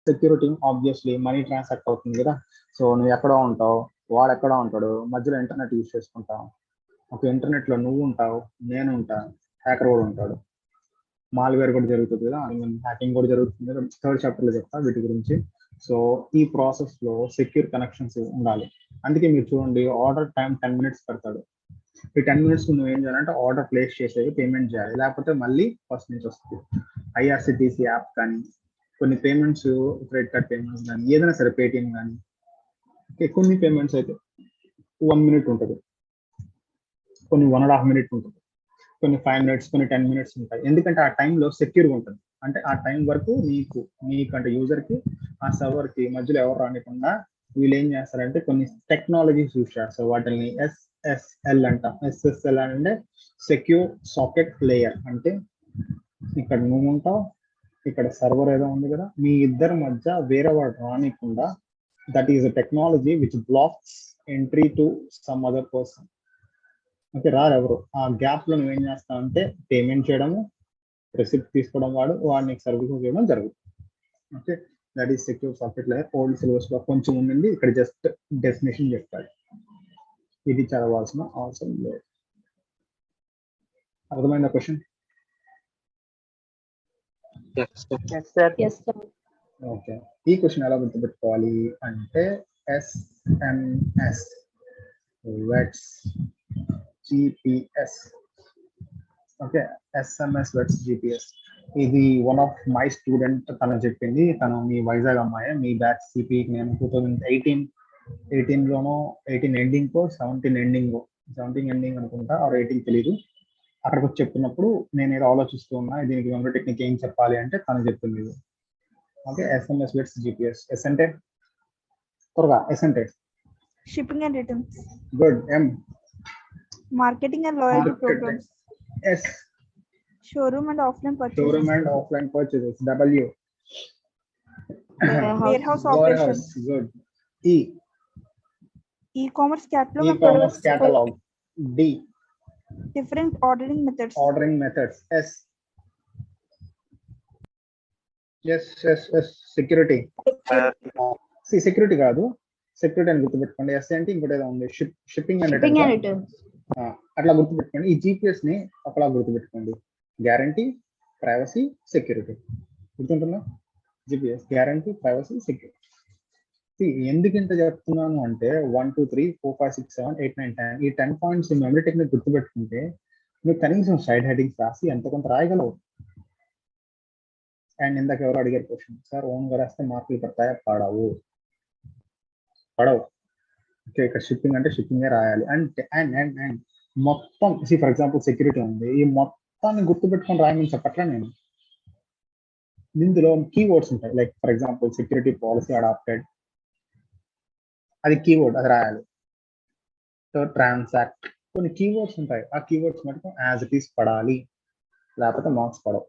Security obviously money transact అవుతుంది కదా. So నువ్వు ఎక్కడో ఉంటావు, వాడు ఎక్కడో ఉంటాడు, మధ్యలో ఇంటర్నెట్ యూజ్ చేసుకుంటావు. ఒక ఇంటర్నెట్లో నువ్వు ఉంటావు, నేను ఉంటా, హ్యాకర్ కూడా ఉంటాడు, మాల్వేర్ కూడా జరుగుతుంది కదా, హ్యాకింగ్ కూడా జరుగుతుంది కదా. థర్డ్ చాప్టర్లో చెప్తా వీటి గురించి. సో ఈ ప్రాసెస్లో సెక్యూర్ కనెక్షన్స్ ఉండాలి. అందుకే మీరు చూడండి, ఆర్డర్ టైం 10 minutes పెడతాడు. ఈ 10 minutes నువ్వు ఏం చేయాలంటే ఆర్డర్ ప్లేస్ చేసేది, పేమెంట్ చేయాలి, లేకపోతే మళ్ళీ ఫస్ట్ నుంచి వస్తుంది. ఐఆర్సిటిసి యాప్ కానీ, కొన్ని పేమెంట్స్ క్రెడిట్ కార్డ్ పేమెంట్స్ కానీ, ఏదైనా సరే పేటిఎం కానీ, కొన్ని పేమెంట్స్ అయితే 1 minute ఉంటుంది, కొన్ని 1.5 minute ఉంటుంది, కొన్ని 5 minutes, కొన్ని 10 minutes ఉంటాయి. ఎందుకంటే ఆ టైంలో సెక్యూర్గా ఉంటుంది. అంటే ఆ టైం వరకు మీకంటే యూజర్కి ఆ సర్వర్కి మధ్యలో ఎవరు రానికుండా వీళ్ళు ఏం చేస్తారంటే కొన్ని టెక్నాలజీస్ యూజ్ చేస్తారు. వాటిని ఎస్ఎస్ఎల్ అంటాం. ఎస్ఎస్ఎల్ అంటే సెక్యూర్ సాకెట్ లేయర్. అంటే ఇక్కడ నువ్వు ఉంటావు, ఇక్కడ సర్వర్ ఏదో ఉంది కదా, మీ ఇద్దరి మధ్య వేరే వాడు రానికుండా, that is a technology which blocks entry to some other person. Okay, రారు ఎవరు. ఆ గ్యాప్ లో నువ్వేం చేస్తావు అంటే పేమెంట్ చేయడము, రిసిప్ట్ తీసుకోవడం, వాడిని సర్వీసెస్ చేయడం జరుగుతుంది. Okay, that is secure socket layer. Old syllabus లో కొంచెం ఉండింది, ఇక్కడ జస్ట్ డెఫినేషన్ చెప్తాడు. ఇది చదవాల్సిన అవసరం లేదు. అర్థమైందా క్వశ్చన్? ఓకే, ఈ క్వశ్చన్ ఎలా గుర్తుపెట్టుకోవాలి అంటే SMS wets GPS. Okay, SMS wets GPS. ఇది వన్ ఆఫ్ మై స్టూడెంట్ తను చెప్పింది. తను మీ వైజాగ్ అమ్మాయి, మీ బ్యాచ్ సిపి. నేను 2018లోనో 18 ఎండింగ్ 17 ఎండింగ్ అనుకుంటా, ఆర్ 18 తెలీదు. అక్కడికి వచ్చి చెప్తున్నప్పుడు నేను ఏదో ఆలోచిస్తూ ఉన్నా, దీనికి మెమరీ టెక్నిక్ ఏం చెప్పాలి అంటే తను చెప్పింది. Okay, SMS wets GPS. S అంటే త్వరగా, ఎస్ అంటే shipping and returns. Good. M marketing and loyalty programmes. S showroom and offline purchases. Showroom and offline purchases. W warehouse operations. Good. E e-commerce catalog. E-commerce catalog. D different ordering methods. S security. Security కాదు, security అని గుర్తుపెట్టుకోండి. Yes అంటే ఇంకోటి ఏదో ఉంది, shipping and returns. అట్లా గుర్తుపెట్టుకోండి. ఈ GPS ని ఒకలా గుర్తుపెట్టుకోండి. Guarantee, privacy, security. గుర్తుంటుందా? GPS guarantee, privacy, security. ఎందుకు ఇంత చెప్తున్నాను అంటే 1 2 3 4 5 6 7 8 9 10 ఈ 10 పాయింట్స్ మెమరీ టెక్నిక్ గుర్తుపెట్టుకుంటే నువ్వు కనీసం సైడ్ హెడ్డింగ్స్ రాసి ఎంత కొంత రాయగలవు. అండ్ ఇందాక ఎవరు అడిగారు క్వశ్చన్, సార్ ఓన్గా రాస్తే మార్కులు పడతాయా? పడవు. ఓకే, ఇక్కడ షిప్పింగ్ అంటే షిప్పింగే రాయాలి. అంటే అండ్ మొత్తం ఫర్ ఎగ్జాంపుల్ సెక్యూరిటీ ఉంది, ఈ మొత్తాన్ని గుర్తుపెట్టుకొని రాయమని చెప్పట్లా నేను. ఇందులో కీవర్డ్స్ ఉంటాయి. Like for example security policy adapted, అది కీవర్డ్, అది రాయాలి. ట్రాన్సాక్ట్, కొన్ని కీవర్డ్స్ ఉంటాయి. ఆ కీవర్డ్స్ మటుకు యాజ్ ఇట్ ఈస్ పడాలి, లేకపోతే మార్క్స్ పడవు.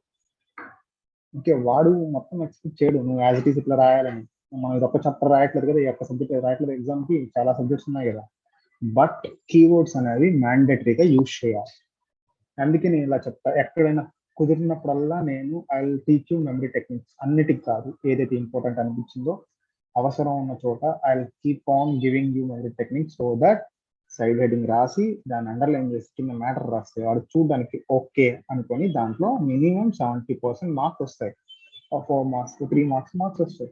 ఓకే, వాడు మొత్తం ఎక్స్పెక్ట్ చేయడు నువ్వు యాజ్ ఇట్ ఈస్ ఇట్లా రాయాలని. మనం ఇది ఒక్క చాప్టర్ రాయట్లేదు కదా, ఈ ఒక్క సబ్జెక్ట్ రాయట్లేదు, ఎగ్జామ్కి చాలా సబ్జెక్ట్స్ ఉన్నాయి కదా. బట్ కీవర్డ్స్ అనేవి మ్యాండేటరీగా యూజ్ చేయాలి. అందుకే నేను ఇలా చెప్తా, ఎక్కడైనా కుదిరినప్పుడల్లా నేను I will teach you memory techniques. అన్నిటికి కాదు, ఏదైతే ఇంపార్టెంట్ అనిపించిందో అవసరం ఉన్న చోట I will keep on giving you memory techniques. So that side heading రాసి దాన్ని అండర్లైన్ చేసి కింద మ్యాటర్ రాస్తే వాడు చూడడానికి ఓకే అనుకొని దాంట్లో మినిమం 70% మార్క్స్ వస్తాయి. 4 మార్క్స్ 3 మార్క్స్ వస్తాయి.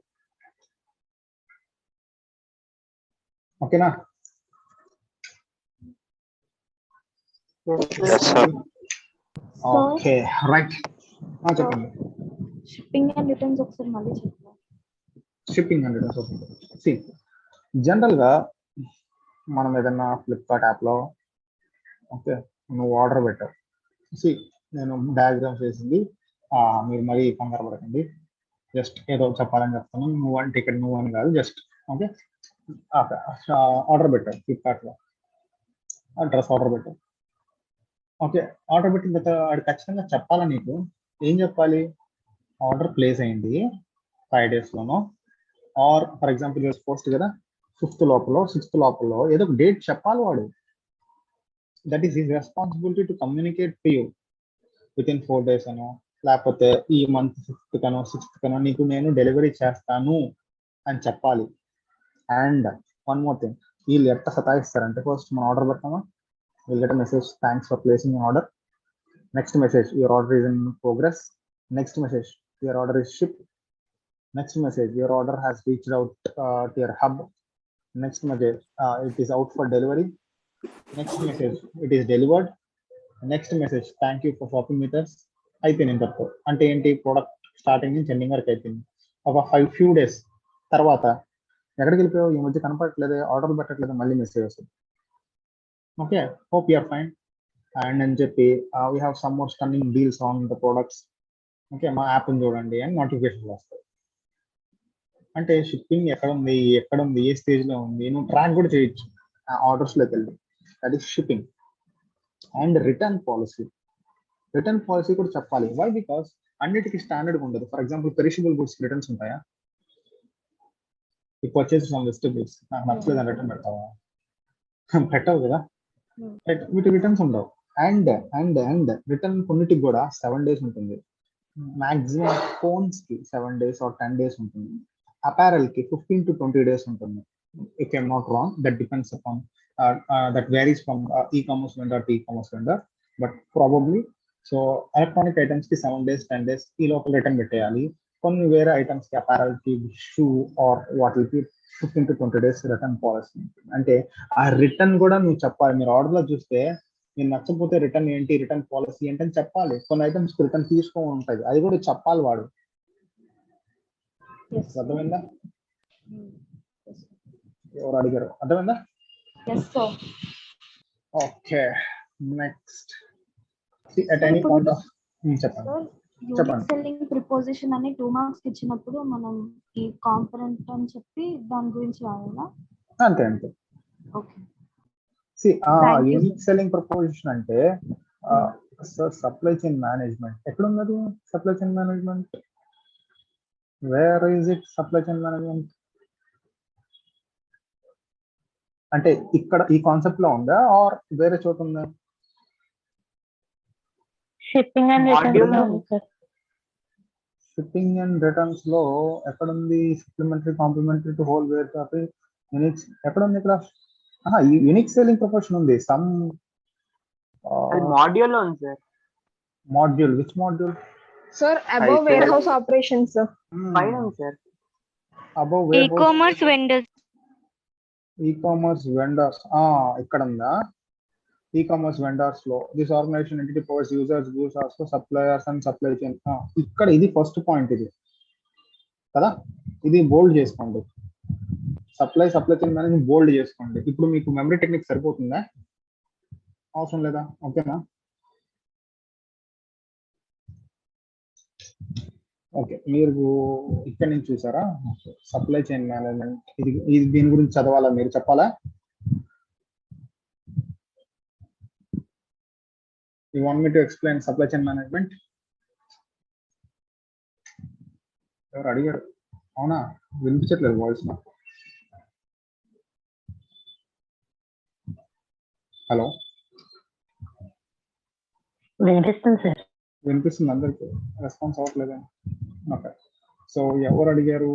ఓకేనా? Okay, right. చెప్పండి. షిప్పింగ్ అండ్ రిటర్న్స్ ఒకసారి మళ్ళీ చెప్పండి. షిప్పింగ్ అండ్ రిటర్న్స్ జనరల్గా మనం ఏదన్నా ఫ్లిప్కార్ట్ యాప్లో ఓకే నువ్వు ఆర్డర్ పెట్టావు. నేను డయాగ్రామ్స్ వేసింది, మీరు మరీ కంగారు పడకండి, జస్ట్ ఏదో చెప్పాలని చెప్తాను. నువ్వు అంటే ఇక్కడ నువ్వు అని కాదు, జస్ట్ ఓకే. ఆర్డర్ పెట్టావు ఫ్లిప్కార్ట్లో, డ్రెస్ ఆర్డర్ పెట్టావు. ఓకే, ఆర్డర్ పెట్టిన తర్వాత వాడు ఖచ్చితంగా చెప్పాలా నీకు. ఏం చెప్పాలి? ఆర్డర్ ప్లేస్ అయింది 5 daysలోనో, ఆర్ ఫర్ ఎగ్జాంపుల్ పోస్ట్ కదా 5th లోపల 6th లోపల ఏదో ఒక డేట్ చెప్పాలి వాడు. That is his responsibility to communicate to you with in 4 days అనో లేకపోతే ఈ మంత్ 5th కనో 6th కనో నీకు నేను డెలివరీ చేస్తాను అని చెప్పాలి. అండ్ వన్ మోర్ థింగ్, వీళ్ళు ఎట్లా సతాయిస్తారంటే ఫస్ట్ మనం ఆర్డర్ పెడతామా, will get message thanks for placing order. Next message your order is in progress. Next message your order is ship. Next message your order has reached out to your hub. Next message it is out for delivery. Next message it is delivered. Next message thank you for shopping with us. అయిపోయింది ఇంతటితో. అంటే ఏంటి, product starting నుంచి ending వరకు అయిపోయింది. ఒక few days తర్వాత ఎక్కడికి వెళ్ళిపోయావు, ఈ మధ్య కనపడట్లేదు, ఆర్డర్ పెట్టట్లేదు, మళ్ళీ మెసేజ్ వస్తుంది. Okay, hope you're fine and అని చెప్పి we have some more stunning deals on the products. Okay, మా యాప్ని చూడండి అని నోటిఫికేషన్ వస్తాయి. అంటే షిప్పింగ్ ఎక్కడ ఉంది, ఏ స్టేజ్లో ఉంది, నువ్వు ట్రాక్ కూడా చేయొచ్చు ఆ ఆర్డర్స్లోకి వెళ్ళి. That is shipping. And return policy కూడా చెప్పాలి. వై? బికాస్ అన్నిటికీ స్టాండర్డ్ ఉండదు. For example perishable goods returns ఉంటాయా? ఈ పర్చేస్ సమ్ వెజిటబుల్స్ నాకు నచ్చలేదని రిటర్న్ పెడతావా? పెట్టవు కదా. వీటి రిటర్న్స్ ఉండవు. అండ్ అండ్ అండ్ రిటర్న్ కొన్నిటికి కూడా 7 days ఉంటుంది. మాక్సిమం ఫోన్స్ కి 7 days or 10 days ఉంటుంది. అపారల్ కి 15 to 20 days ఉంటుంది. If I'm not wrong, that depends upon that varies from e-commerce vendor to e-commerce vendor, but probably so electronic items ki 7 days 10 days ఈ లోపల return పెట్టేయాలి. కొన్ని వేరే items కి apparel కి షూ ఆర్ వాటికి 15 to 20 days రిటర్న్ పాలసీ. అంటే ఆ రిటర్న్ కూడా నువ్వు చెప్పాలి. మీరు ఆర్డర్ లో చూస్తే నేను నచ్చకపోతే రిటర్న్ ఏంటి, రిటర్న్ పాలసీ ఏంటి అని చెప్పాలి. కొన్ని ఐటమ్స్ కి రిటర్న్ తీసుకో ఉంటుంది, అది కూడా చెప్పాలి వాడు. అర్థమైందా? ఎవరు అడిగారు? అర్థమైందా? Yes, sir. Okay, next. See, at any point of చెప్పండి. యూనిక్ సెల్లింగ్ ప్రిపోజిషన్ అని 2 marks ఇచ్చినప్పుడు మనం ఈ కాంపొనెంట్ అని చెప్పి దాని గురించి రాయాలా? అంతే అంతే. Okay. See, unique selling proposition అంటే సార్ సప్లై చైన్ మేనేజ్మెంట్ ఎక్కడ ఉన్నది? Supply chain management where is it? Supply chain management అంటే ఇక్కడ ఈ కాన్సెప్ట్ లో ఉందా ఆర్ వేరే చోట ఉందా? షిప్పింగ్ అండ్ రిటర్న్స్ లో ఎక్కడ ఉంది? Supplementary complementary to whole where topic unique ఎక్కడ ఉంది? ఇక్కడ యూనిక్ సెల్లింగ్ ప్రపోర్షన్ ఉంది. సమ్ మాడ్యూల్ ఉంది sir. Module, which module Sir, above warehouse operations, sir. పైన ఉంది sir. Above e-commerce vendors. E-commerce vendors ఇక్కడ ఉందా? ఈ-కామర్స్ వెండర్స్ లో this organisation entity provides users goods also suppliers and supply chain. ఇక్కడ ఇది first point ఇది కదా, ఇది బోల్డ్ చేసుకోండి. సప్లై చైన్ మేనేజ్మెంట్ బోల్డ్ చేసుకోండి. ఇప్పుడు మీకు మెమరీ టెక్నిక్ సరిపోతుందా? అవసరం లేదా? ఓకేనా? ఓకే, మీరు ఇక్కడ నుంచి చూసారా? సప్లై చైన్ మేనేజ్మెంట్ ఇది దీని గురించి చదవాలా? మీరు చెప్పాలా? You want me to explain supply chain management? ఎవరు అడిగారు? అవునా, వినిపించట్లేదు వాయిస్ నాకు. హలో, వినిపిస్తుంది సార్. వినిపిస్తుంది అందరికి? రెస్పాన్స్ అవ్వట్లేదు. ఓకే, సో ఎవరు అడిగారు?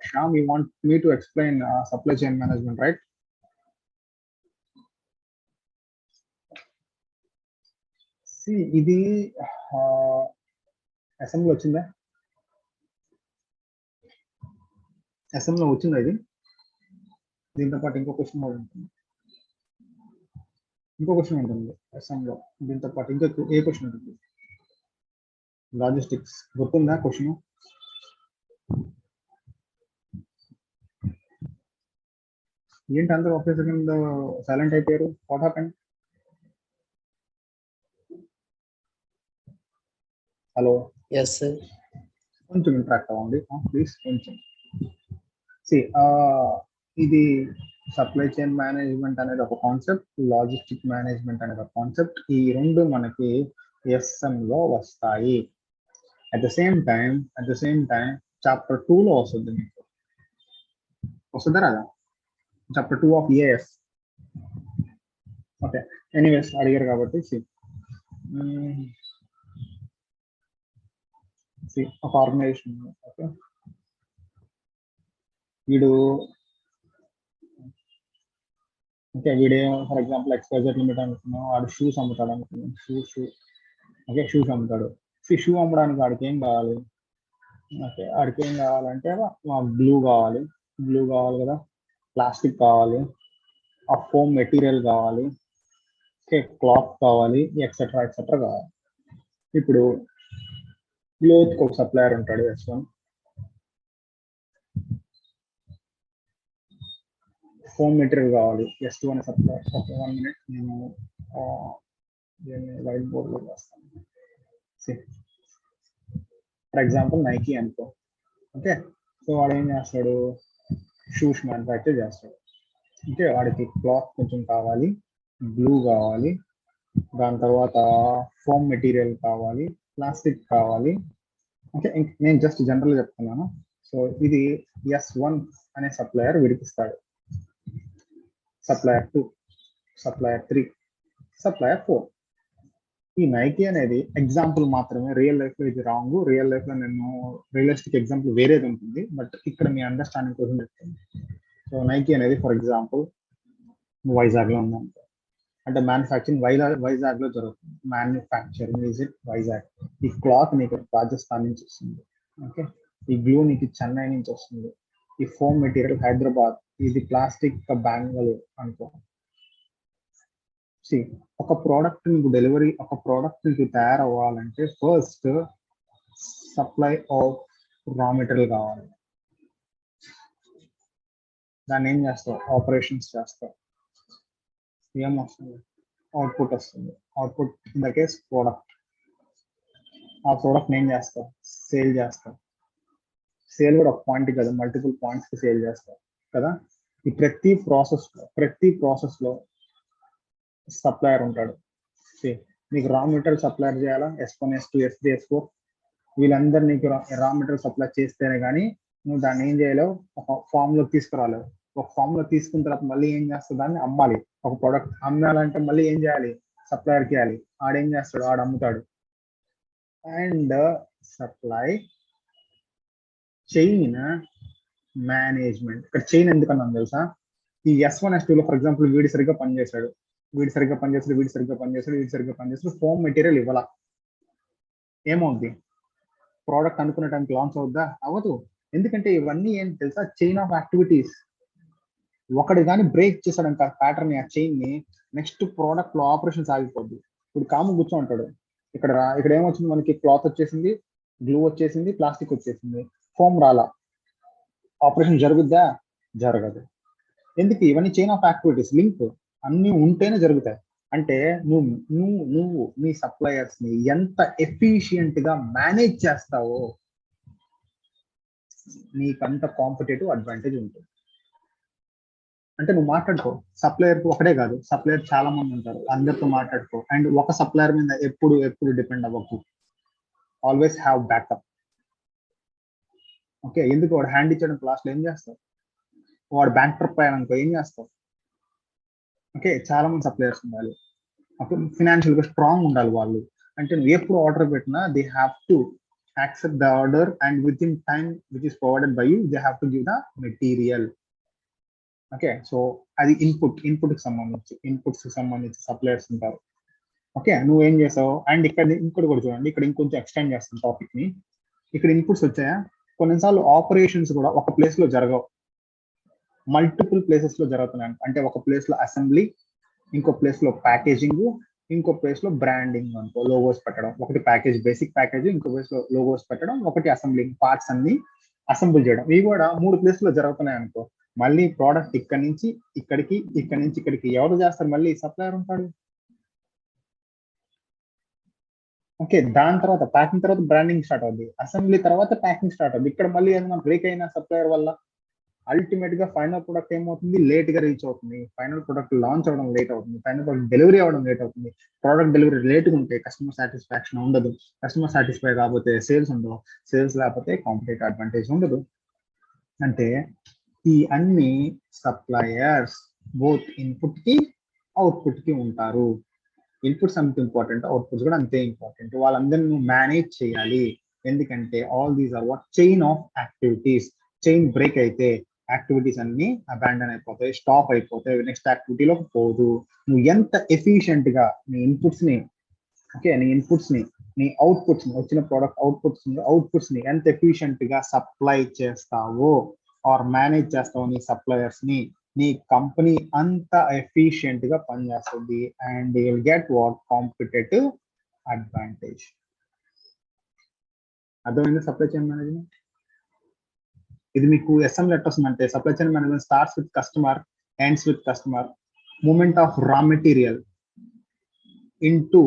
Shyam, you want me to explain supply chain management, right? ఇది అసెంబ్లీ వచ్చిందా? అసెంబ్లీ వచ్చిందా? ఇది దీంతో పాటు ఇంకో క్వశ్చన్ కూడా ఉంటుంది. అసెంబ్లీలో దీంతో పాటు ఇంకా ఏ క్వశ్చన్ ఉంటుంది? లాజిస్టిక్స్ గుర్తుందా క్వశ్చన్? ఏంటి అందరూ ఒకే సెకండ్ సైలెంట్ అయిపోయారు? What happened? Hello, yes sir, కొంచెం ఇంటరాక్ట్ అవ్వండి ప్లీజ్. కొంచెం ఇది సప్లై చైన్ మేనేజ్మెంట్ అనేది ఒక కాన్సెప్ట్, లాజిస్టిక్ మేనేజ్మెంట్ అనేది ఒక కాన్సెప్ట్. ఈ రెండు మనకి ఎస్ఎం లో వస్తాయి. At the same time chapter 2 లో వస్తుంది. మీకు వస్తుందా రాదా? Chapter 2 of AS. Okay, anyways అడిగారు కాబట్టి ఒక ఆర్గనైజేషన్. ఓకే, వీడు వీడే ఫర్ ఎగ్జాంపుల్ ఎక్స్పైజెడ్ లిమిట్ అనుకున్నాం, వాడు షూస్ అమ్ముతాడు అనుకున్నాం, షూస్ అమ్ముతాడు. షూ అమ్మడానికి వాడికి ఏం కావాలి? వాడికి ఏం కావాలంటే గ్లూ కావాలి కదా, ప్లాస్టిక్ కావాలి, ఆ ఫోమ్ మెటీరియల్ కావాలి, క్లాత్ కావాలి, ఎక్సెట్రా కావాలి. ఇప్పుడు క్లోత్కి ఒక సప్లయర్ ఉంటాడు, S1. ఫోమ్ మెటీరియల్ కావాలి, S2 అనే సప్లయర్. ఓకే, 1 minute, నేను దీన్ని వైట్ బోర్డ్లో రాస్తాను. ఫర్ ఎగ్జాంపుల్ నైకీ అనుకో. ఓకే, సో వాడు ఏం చేస్తాడు? షూస్ మ్యానుఫ్యాక్చర్ చేస్తాడు. వాడికి క్లాత్ కొంచెం కావాలి, గ్లూ కావాలి, దాని తర్వాత ఫోమ్ మెటీరియల్ కావాలి, ప్లాస్టిక్ కావాలి. ఓకే, నేను జస్ట్ జనరల్ చెప్తున్నాను. సో ఇది S1 అనే సప్లయర్ విడిపిస్తాడు. Supplier 2, supplier 3, supplier 4. ఈ నైకీ అనేది ఎగ్జాంపుల్ మాత్రమే, రియల్ లైఫ్ లో ఇది రాంగ్. రియల్ లైఫ్ లో నేను రియలిస్టిక్ ఎగ్జాంపుల్ వేరేది ఉంటుంది, బట్ ఇక్కడ మీ అండర్స్టాండింగ్ కోసం చెప్తాను. సో నైకీ అనేది ఫర్ ఎగ్జాంపుల్ వైజాగ్ లో ఉందంట, అంటే మ్యానుఫ్యాక్చరింగ్ వైజాగ్ లో జరుగుతుంది. Manufacturing is it Vizag. ఈ క్లాత్ నీకు రాజస్థాన్ నుంచి వస్తుంది. ఓకే, ఈ గ్లూ నీకు చెన్నై నుంచి వస్తుంది. ఈ ఫోమ్ మెటీరియల్ హైదరాబాద్, ఇది ప్లాస్టిక్ బెంగళూరు అనుకో. ఒక ప్రోడక్ట్ నీకు డెలివరీ, ఒక ప్రోడక్ట్ నీకు తయారవ్వాలంటే first supply of raw material కావాలి. దాన్ని ఏం చేస్తావు? ఆపరేషన్స్ చేస్తావు. ఏమొస్తుంది? అవుట్పుట్ వస్తుంది. Output in the case product. ఆ ప్రోడక్ట్ ఏం చేస్తావు? సేల్ చేస్తావు. సేల్ కూడా ఒక పాయింట్ కదా, మల్టిపుల్ పాయింట్స్ కి సేల్ చేస్తావు కదా. ఈ ప్రతి ప్రాసెస్ లో సప్లయర్ ఉంటాడు. నీకు రా మెటీరియల్ సప్లయర్ చేయాలా, S1, S2, S3, S4 వీళ్ళందరూ నీకు రా మెటీరియల్ సప్లై చేస్తేనే కానీ నువ్వు దాన్ని ఏం చేయలేవు, ఒక ఫామ్ లో తీసుకురాలేవు. ఒక ఫామ్ లో తీసుకున్న తర్వాత మళ్ళీ ఏం చేస్తావు? దాన్ని అమ్మాలి. ఒక ప్రోడక్ట్ అమ్మాలంటే మళ్ళీ ఏం చేయాలి? సప్లయర్ కి ఇవ్వాలి. ఆడేం చేస్తాడు? ఆడు అమ్ముతాడు. And supply chain management. ఇక్కడ చైన్ ఎందుకన్నాను తెలుసా? ఈ S1, S2 లో ఫర్ ఎగ్జాంపుల్ వీడి సరిగ్గా పనిచేసాడు, ఫోమ్ మెటీరియల్ ఇవ్వాల. ఏమవుద్ది? ప్రోడక్ట్ అనుకున్న టైంకి లాంచ్ అవుద్దా? అవ్వదు. ఎందుకంటే ఇవన్నీ ఏం తెలుసా? Chain of activities. ఒకటి కానీ బ్రేక్ చేశాడు ప్యాటర్న్, ఆ చైన్ ని, నెక్స్ట్ ప్రోడక్ట్ లో ఆపరేషన్స్ ఆగిపోద్ది. ఇప్పుడు కాము కూర్చో ఉంటాడు. ఇక్కడ ఏమొచ్చింది మనకి? క్లాత్ వచ్చేసింది, గ్లూ వచ్చేసింది, ప్లాస్టిక్ వచ్చేసింది, ఫోమ్ రాలా. ఆపరేషన్ జరుగుద్దా? జరగదు. ఎందుకు? ఇవన్నీ చైన్ ఆఫ్ యాక్టివిటీస్, లింక్ అన్ని ఉంటేనే జరుగుతాయి. అంటే నువ్వు నీ సప్లయర్స్ ని ఎంత ఎఫిషియెంట్ గా మేనేజ్ చేస్తావో నీకంత కాంపిటేటివ్ అడ్వాంటేజ్ ఉంటుంది. అంటే నువ్వు మాట్లాడుకో, సప్లయర్ ఒకటే కాదు, సప్లయర్ చాలా మంది ఉంటారు, అందరితో మాట్లాడుకో. అండ్ ఒక సప్లయర్ మీద ఎప్పుడు డిపెండ్ అవ్వకు. Always have backup. ఓకే, ఎందుకు? వాడు హ్యాండ్ ఇచ్చాడు క్లాస్ లో ఏం చేస్తావు? వాడు బ్యాంక్ ట్రిప్ అయ్యానుకో ఏం చేస్తావు? ఓకే, చాలా మంది సప్లయర్స్ ఉండాలి. అప్పుడు ఫినాన్షియల్ గా స్ట్రాంగ్ ఉండాలి వాళ్ళు. అంటే నువ్వు ఎప్పుడు ఆర్డర్ పెట్టినా they have to accept the order and with in time which is provided by you they have to give the material. Okay, so అది ఇన్పుట్స్ కి సంబంధించి సప్లయర్స్ ఉంటారు. ఓకే, నువ్వేం చేసావు? అండ్ ఇంకోటి కూడా చూడండి, ఇక్కడ ఇంకొంచెం ఎక్స్టెండ్ చేస్తాను టాపిక్ ని. ఇక్కడ ఇన్పుట్స్ వచ్చాయా? కొన్నిసార్లు ఆపరేషన్స్ కూడా ఒక ప్లేస్ లో జరగవు, మల్టిపుల్ ప్లేసెస్ లో జరుగుతున్నాయి. అంటే ఒక ప్లేస్ లో అసెంబ్లీ, ఇంకో ప్లేస్ లో ప్యాకేజింగ్, ఇంకో ప్లేస్ లో బ్రాండింగ్ అనుకో, లోగోస్ పెట్టడం. ఒకటి ప్యాకేజ్, బేసిక్ ప్యాకేజ్, ఇంకో ప్లేస్ లో లోగోస్ పెట్టడం, ఒకటి అసెంబ్లింగ్, పార్ట్స్ అన్ని అసెంబుల్ చేయడం. ఇవి కూడా 3 ప్లేస్ లో జరుగుతున్నాయి అనుకో. మళ్ళీ ప్రోడక్ట్ ఇక్కడి నుంచి ఇక్కడికి, ఇక్కడి నుంచి ఇక్కడికి ఎవరు చేస్తారు? మళ్ళీ సప్లయర్ ఉంటాడు. ఓకే, దాని తర్వాత ప్యాకింగ్ తర్వాత బ్రాండింగ్ స్టార్ట్ అవుద్ది, అసెంబ్లీ తర్వాత ప్యాకింగ్ స్టార్ట్ అవుద్ది. ఇక్కడ మళ్ళీ ఏదైనా బ్రేక్ అయిన సప్లయర్ వల్ల అల్టిమేట్ గా ఫైనల్ ప్రొడక్ట్ ఏమవుతుంది? లేట్ గా రీచ్ అవుతుంది. ఫైనల్ ప్రొడక్ట్ లాంచ్ అవడం లేట్ అవుతుంది. ఫైనల్ ప్రొడక్ట్ డెలివరీ అవ్వడం లేట్ అవుతుంది. ప్రోడక్ట్ డెలివరీ లేట్గా ఉంటే కస్టమర్ సాటిస్ఫాక్షన్ ఉండదు. కస్టమర్ సాటిస్ఫై కాకపోతే సేల్స్ ఉండవు. సేల్స్ లేకపోతే కాంపిటేటివ్ అడ్వాంటేజ్ ఉండదు. అంటే ఈ అన్ని సప్లయర్స్ బోత్ ఇన్పుట్ కి అవుట్పుట్ కి ఉంటారు. ఇన్పుట్స్ అంత ఇంపార్టెంట్, అవుట్పుట్స్ కూడా అంతే ఇంపార్టెంట్. వాళ్ళందరినీ నువ్వు మేనేజ్ చేయాలి. ఎందుకంటే all these are what chain of activities. Chain break అయితే యాక్టివిటీస్ అన్ని అబాండన్ అయిపోతాయి, స్టాప్ అయిపోతాయి, నెక్స్ట్ యాక్టివిటీలోకి పోదు. నువ్వు ఎంత ఎఫిషియెంట్ గా నీ ఇన్పుట్స్ ని, ఓకే, నీ ఇన్పుట్స్ ని, నీ అవుట్పుట్స్ ని, వచ్చిన ప్రోడక్ట్ అవుట్పుట్స్ ని ఎంత ఎఫిషియెంట్ గా సప్లై చేస్తావో ఆర్ మేనేజ్ చేస్తావో నీ సప్లయర్స్ ని, నీ కంపెనీ అంత ఎఫిషియెంట్ గా పనిచేస్తుంది. And you will get what competitive advantage. అర్థమైంది సప్లై చైన్ మేనేజ్మెంట్? ఇది మీకు ఎస్ఎం లెటర్ వస్తుందంటే supply chain management starts with customer, ends with customer, moment of raw material into,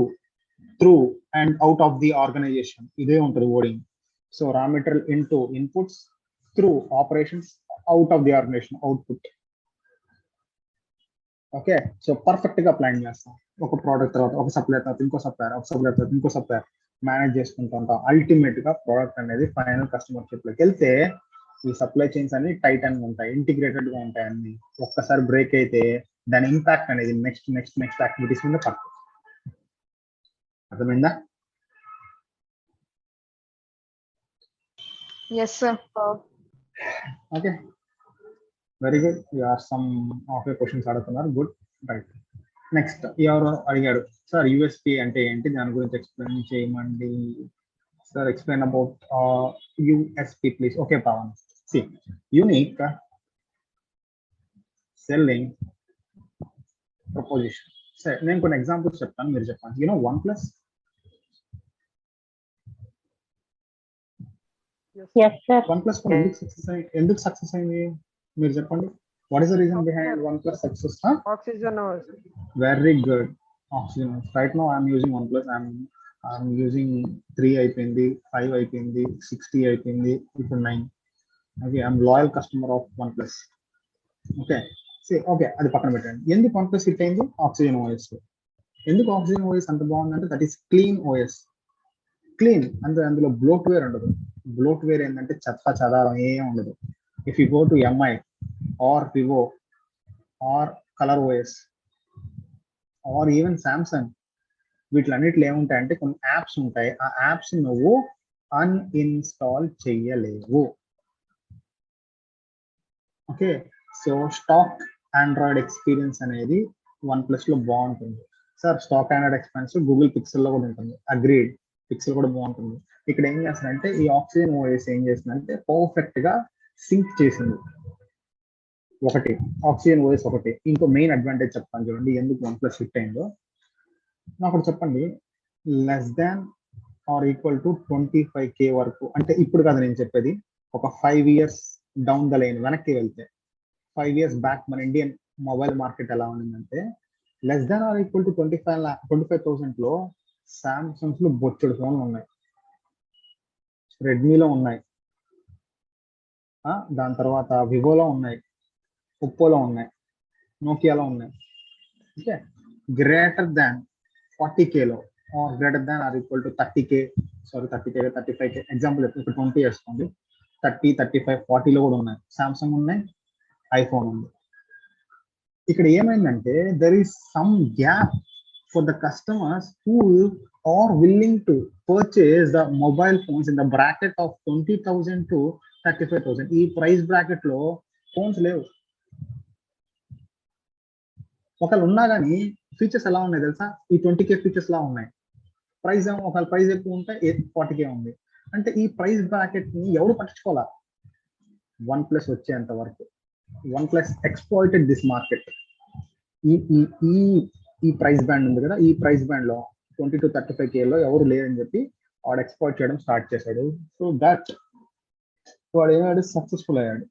through and out of the organisation. ఇదే ఉంటుంది wording. So raw material into inputs, through operations, out of the organisation output. Okay, so perfect గా plan చేస్తాం. ఒక product తర్వాత ఒక supplier తర్వాత ఇంకో supplier, ఒక సప్లయర్ తర్వాత ఇంకో సప్లయర్ మేనేజ్ చేసుకుంటూ ఉంటాం. అల్టిమేట్ గా ప్రోడక్ట్ అనేది ఫైనల్ కస్టమర్ షిప్ లోకి వెళ్తే ఈ సప్లై చైన్స్ అన్ని టైట్ అని ఉంటాయి, ఇంటిగ్రేటెడ్ గా ఉంటాయి. అన్ని ఒక్కసారి బ్రేక్ అయితే దాని ఇంపాక్ట్ అనేది నెక్స్ట్ నెక్స్ట్ నెక్స్ట్ యాక్టివిటీస్ మీద పడుతుంది. అర్థమైందా? Yes, sir. Okay, very good. Some of a questions అడుగుతున్నారు. Good, right. నెక్స్ట్ ఎవరు అడిగాడు, సార్ యూఎస్పి అంటే ఏంటి, దాని గురించి ఎక్స్ప్లెయిన్ చేయమండి sir. Explain about USP please. Okay Pavan, see unique selling proposition. సరే, నేను కొన్ని ఎగ్జాంపుల్స్ చెప్తాను, మీరు చెప్పండి. You know OnePlus, yes sir. OnePlus ఎందుకు సక్సెస్ అయింది మీరు చెప్పండి. What is the reason behind OnePlus success? Oxygen OS. Very good. Oxygen. Right now I'm using OnePlus. I'm using 3 అయిపోయింది, 5 అయిపోయింది, 60 అయిపోయింది, ఇప్పుడు 9. Okay, I'm loyal customer of OnePlus. Okay, okay, అది పక్కన పెట్టండి. ఎందుకు OnePlus హిట్ అయింది? Oxygen OS. ఎందుకు ఆక్సిజన్ ఓఎస్ అంత బాగుందంటే that is clean OS. Clean అంటే అందులో బ్లోట్వేర్ ఉండదు. బ్లోట్వేర్ ఏంటంటే చెత్త చెదారం ఏం ఉండదు. If you go to MI or Vivo or Color OS or even Samsung, వీటిలన్నిటిలో ఏముంటాయంటే కొన్ని యాప్స్ ఉంటాయి. ఆ యాప్స్ నువ్వు అన్ఇన్స్టాల్ చెయ్యలేవు. Okay, so stock Android experience అనేది OnePlus లో బాగుంటుంది. Sir stock Android experience Google Pixel లో కూడా ఉంటుంది. అగ్రీడ్, పిక్సెల్ కూడా బాగుంటుంది. ఇక్కడ ఏం చేస్తుందంటే ఈ ఆక్సిజన్ ఓఎస్ ఏం చేస్తుందంటే పర్ఫెక్ట్ గా సింక్ చేసింది. ఒకటి ఆక్సిజన్ ఓఎస్ ఒకటి. ఇంకో మెయిన్ అడ్వాంటేజ్ చెప్తాను చూడండి ఎందుకు OnePlus హిట్ అయిందో. నాకు చెప్పండి, less than or equal to 25K వరకు, అంటే ఇప్పుడు కాదు నేను చెప్పేది, ఒక 5 years డౌన్ ద లైన్ వెనక్కి వెళ్తే, 5 years బ్యాక్ మన ఇండియన్ మొబైల్ మార్కెట్ ఎలా ఉండిందంటే less than or equal to 25,000 లో సామ్సంగ్స్ లో బొచ్చుడు ఫోన్లు ఉన్నాయి, రెడ్మీలో ఉన్నాయి, దాని తర్వాత వివోలో ఉన్నాయి, ఒప్పోలో ఉన్నాయి, నోకియాలో ఉన్నాయి. ఓకే, గ్రేటర్ దాన్ 40K లో or greater than or equal to 30K, 35K example ఇప్పుడు 20 వేసుకోండి, 30, 35, 40 లో కూడా ఉన్నాయి. సామ్సంగ్ ఉన్నాయి, ఐఫోన్ ఉంది. ఇక్కడ ఏమైందంటే there is some gap for the customers who are willing to purchase the mobile phones in the bracket of 20,000 to 35,000. ఈ ప్రైస్ బ్రాకెట్ లో ఫోన్స్ లేవు. ఒకవేళ ఉన్నా కానీ ఫీచర్స్ ఎలా ఉన్నాయి తెలుసా? ఈ 20K ఫీచర్స్ లా ఉన్నాయి. ప్రైస్ ఏమో ఒకవేళ ప్రైస్ ఎక్కువ ఉంటే 40K ఉంది. అంటే ఈ ప్రైస్ బ్రాకెట్ ని ఎవరు పట్టించుకోవాలా? OnePlus వచ్చేంత వరకు OnePlus ఎక్స్‌ప్లాయిటెడ్ దిస్ మార్కెట్. ఈ ఈ ఈ ఈ ప్రైస్ బ్యాండ్ ఉంది కదా, ఈ ప్రైస్ బ్యాండ్ లో 20 to 35K లో ఎవరు లేరని చెప్పి వాడు ఎక్స్‌ప్లాయిట్ చేయడం స్టార్ట్ చేశాడు. సో దట్ వాడు ఏమయ్యాడు? సక్సెస్ఫుల్ అయ్యాడు.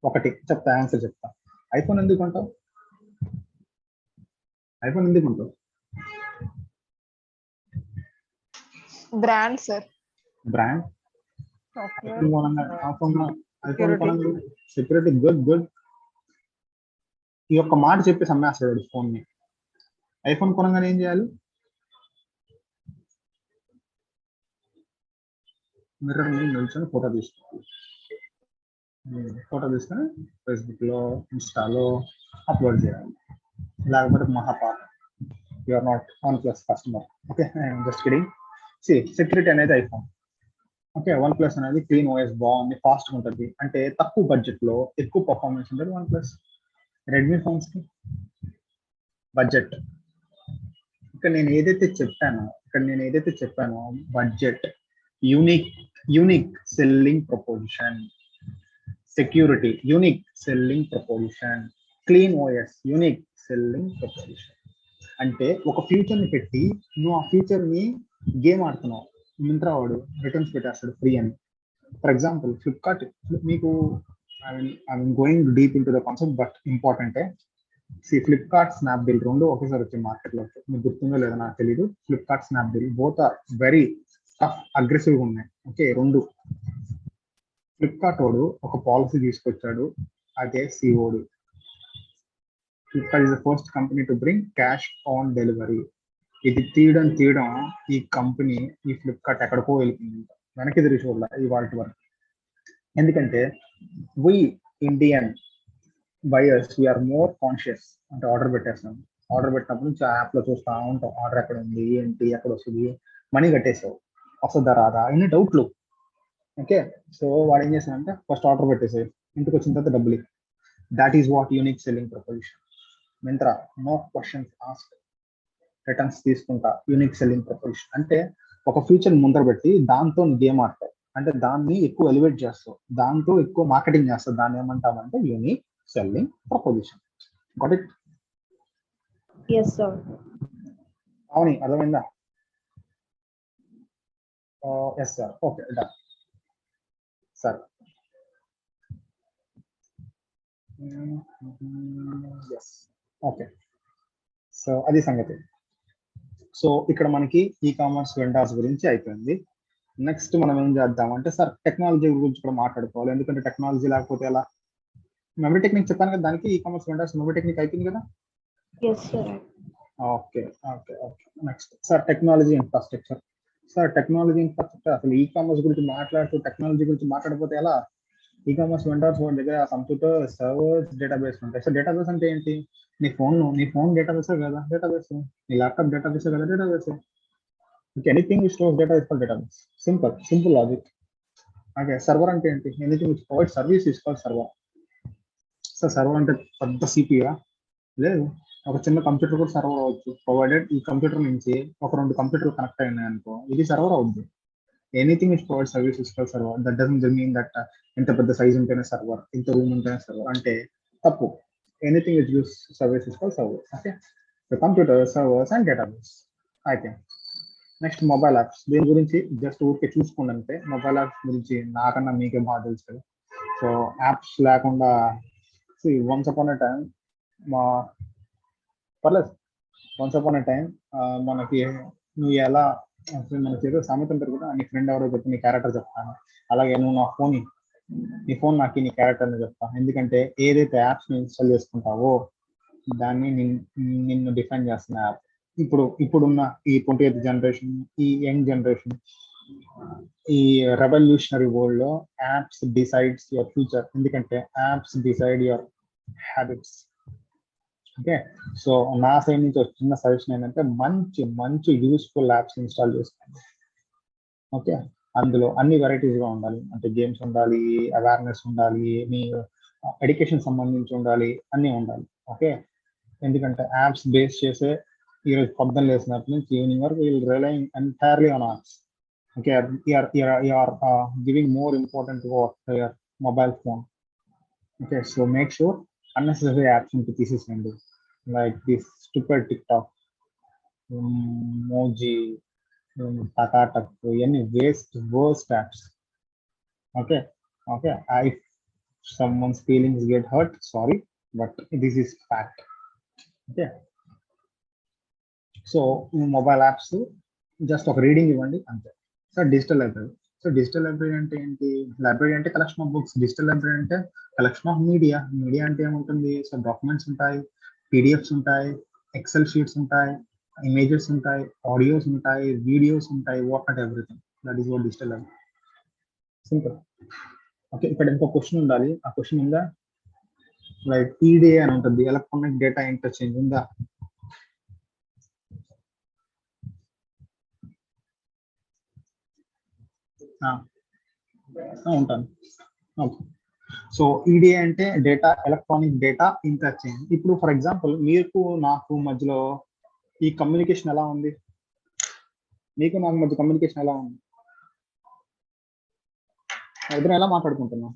ఒకటి చెప్తా, ఆన్సర్ చెప్తా. ఐఫోన్ ఎందుకు అంటావు? ఐఫోన్ ఎందుకు అంటావు? Brand, sir. Brand, Software. Security, good. ఈ ఒక్క మాట చెప్పేసి అమ్మేస్తాడు ఫోన్ ని. ఐఫోన్ కొనగానే ఏం చేయాలి? మిర్రర్ మీద నిల్చొని ఫోటో తీసుకోవాలి. ఫోటో తీసుకొని ఫేస్బుక్ లో, ఇన్స్టాలో అప్లోడ్ చేయాలి. లేకపోతే మహాపాప, you are not OnePlus customer. Okay, just kidding. Security అనేది ఐఫోన్. ఓకే, వన్ ప్లస్ అనేది క్లీన్ ఓఎస్ బాగుంది, ఫాస్ట్గా ఉంటుంది, అంటే తక్కువ బడ్జెట్లో ఎక్కువ పర్ఫార్మెన్స్ ఉంటుంది వన్ ప్లస్. రెడ్మీ ఫోన్స్కి బడ్జెట్, ఇక్కడ నేను ఏదైతే చెప్పానో budget, unique selling proposition, security unique selling proposition, clean OS unique selling proposition. అంటే ఒక ఫ్యూచర్ని పెట్టి నువ్వు ఆ ఫ్యూచర్ని గేమ్ ఆడుతున్నావు. మింత్రా వాడు రిటర్న్స్ పెట్టేస్తాడు ఫ్రీ అని. ఫర్ ఎగ్జాంపుల్ ఫ్లిప్కార్ట్, మీకు I'm going deep in to the concept but ఇంపార్టెంటే. ఫ్లిప్కార్ట్, స్నాప్డీల్ రెండు ఒకేసారి వచ్చే మార్కెట్లో. మీకు గుర్తుందో లేదో నాకు తెలియదు. Flipkart, Snapdeal both are very tough, అగ్రెసివ్గా ఉన్నాయి. ఓకే, రెండు. ఫ్లిప్కార్ట్ వాడు ఒక పాలసీ తీసుకొచ్చాడు, అదే COD. Flipkart is the first company to bring cash on delivery. ఇది తీయడం ఈ కంపెనీ, ఈ ఫ్లిప్కార్ట్ ఎక్కడికో వెళ్ళిపోయింది, వెనక్కి తిరిగి చూడాల ఇవాళ వరకు. ఎందుకంటే we Indian buyers we are more conscious. అంటే ఆర్డర్ పెట్టేస్తాం, ఆర్డర్ పెట్టినప్పుడు నుంచి యాప్లో చూస్తూ ఉంటాం, ఆర్డర్ ఎక్కడ ఉంది, ఏంటి, ఎక్కడ వస్తుంది, మనీ కట్టేసావు, వస్తుందా రాదా, ఇన్ని డౌట్లు. ఓకే, సో వాడు ఏం చేశాడంటే ఫస్ట్ ఆర్డర్ పెట్టేసాయి, ఇంటికి వచ్చిన తర్వాత డబ్బులు. That is what unique selling proposition. Myntra, no questions asked, returns తీసుకుంటా, యూనిక్ సెల్లింగ్ ప్రపోజిషన్. అంటే ఒక ఫ్యూచర్ ముందర పెట్టి దాంతో గేమ్ ఆడతావు, అంటే దాన్ని ఎక్కువ ఎలివేట్ చేస్తావు, దాంతో ఎక్కువ మార్కెటింగ్ చేస్తావు, దాన్ని ఏమంటామంటే unique selling proposition. Got it? yes sir. అవును, అర్థమైందా? Yes sir. Okay, done sir. Yes, okay. So అది సంగతి. సో ఇక్కడ మనకి ఈ కామర్స్ వెండర్స్ గురించి అయిపోయింది. నెక్స్ట్ మనం ఏం చేద్దామంటే సార్ టెక్నాలజీ గురించి కూడా మాట్లాడుకోవాలి, ఎందుకంటే టెక్నాలజీ లేకపోతే ఎలా. మెమరీ టెక్నిక్ చెప్పాను కదా, దానికి e commerce vendors memory technique అయిపోయింది కదా. yes sir. Okay okay okay. Next sir technology infrastructure. Sir technology infrastructure, అసలు ఈ కామర్స్ గురించి మాట్లాడుతూ టెక్నాలజీ గురించి మాట్లాడకపోతే ఎలా? ఈ కామర్స్ వెండర్స్ వాళ్ళ దగ్గర కంప్యూటర్, సర్వర్స్, డేటాబేస్ ఉంటాయి. సో డేటాబేస్ అంటే ఏంటి? నీ ఫోన్ డేటాబేసే కదా డేటాబేస్, నీ ల్యాప్టాప్ డేటాబేసే కదా database. Anything which stores data is called database. Simple logic. Okay, server అంటే ఏంటి? Anything which provide service is called server. So server అంటే పెద్ద సిపియా? లేదు, ఒక చిన్న కంప్యూటర్ కూడా సర్వర్ అవ్వచ్చు, ప్రొవైడెడ్ ఈ కంప్యూటర్ నుంచి ఒక 2 కంప్యూటర్లు కనెక్ట్ అయినాయి అనుకో, ఇది సర్వర్ అవుద్ది. Anything which provide service is called server. That doesn't mean that ఇంత పెద్ద సైజ్ ఉంటేనే సర్వర్, ఇంత రూమ్ ఉంటేనే సర్వర్ అంటే తప్పు. Anything which use service is called server. Okay, so computer, servers and database. అయితే నెక్స్ట్ మొబైల్ యాప్స్. దీని గురించి జస్ట్ ఊరికే చూసుకోండి అంతే. మొబైల్ యాప్స్ గురించి నాకన్నా మీకే బాగా తెలుసు కదా. సో యాప్స్ లేకుండా వన్స్ అపాన్ ఎ టైం మనకి నువ్వు ఎలా, మనకి ఏదో సామెత ఉంటారు కదా, నీ ఫ్రెండ్ ఎవరో చెప్పి నీ క్యారెక్టర్ చెప్తాను, అలాగే నువ్వు నీ ఫోన్ నాకు నీ క్యారెక్టర్ని చెప్తాను. ఎందుకంటే ఏదైతే యాప్స్ ఇన్స్టాల్ చేసుకుంటావో దాన్ని నిన్ను డిఫైన్ చేస్తున్న యాప్. ఇప్పుడున్న ఈ 20th జనరేషన్, ఈ యంగ్ జనరేషన్, ఈ రెవల్యూషనరీ వరల్డ్ లో యాప్స్ డిసైడ్స్ యువర్ ఫ్యూచర్. ఎందుకంటే apps decide your habits. Okay, so నా సైడ్ నుంచి ఒక చిన్న సజెషన్ ఏంటంటే మంచి యూస్ఫుల్ యాప్స్ ఇన్స్టాల్ చేసుకోండి. ఓకే, అందులో అన్ని వెరైటీస్గా ఉండాలి, అంటే గేమ్స్ ఉండాలి, అవేర్నెస్ ఉండాలి, మీ ఎడ్యుకేషన్ సంబంధించి ఉండాలి, అన్నీ ఉండాలి. ఓకే, ఎందుకంటే యాప్స్ బేస్ చేసే ఈరోజు పొద్దున్న లేసినప్పటి నుంచి ఈవినింగ్ వరకు will relying entirely on apps. Okay, you are giving more important to your mobile phone. Okay, so make sure unnecessary apps into pieces like this stupid TikTok, Moji, Takatak, any worst apps. Okay, if someone's feelings get hurt, sorry, but this is fact. Okay, so mobile apps just ఒక reading ఇవ్వండి అంతే. So digital library. So digital library అంటే ఏంటి? Library అంటే collection of books, digital library అంటే collection of media. Media అంటే ఏముంటుంది? So documents ఉంటాయి, పీడిఎఫ్స్ ఉంటాయి, ఎక్సెల్ షీట్స్ ఉంటాయి, ఇమేజెస్ ఉంటాయి, ఆడియోస్ ఉంటాయి, వీడియోస్ ఉంటాయి, what not everything. That is what digital library. Simple. Okay, ఇక్కడ ఇంకో క్వశ్చన్ ఉండాలి. ఆ క్వశ్చన్ ఉందా? లైక్ ఈడే అని ఉంటుంది, ఎలక్ట్రానిక్ డేటా ఇంటర్చేంజ్ ఉందా? ఉంటాను. ఓకే. సో ఈడిఏ అంటే డేటా, ఎలక్ట్రానిక్ డేటా ఇంటర్చేంజ్. ఇప్పుడు ఫర్ ఎగ్జాంపుల్ మీకు నాకు మధ్యలో ఈ కమ్యూనికేషన్ ఎలా ఉంది? మీకు నాకు మధ్య కమ్యూనికేషన్ ఎలా ఉంది? ఇద్దరు ఎలా మాట్లాడుకుంటున్నాం?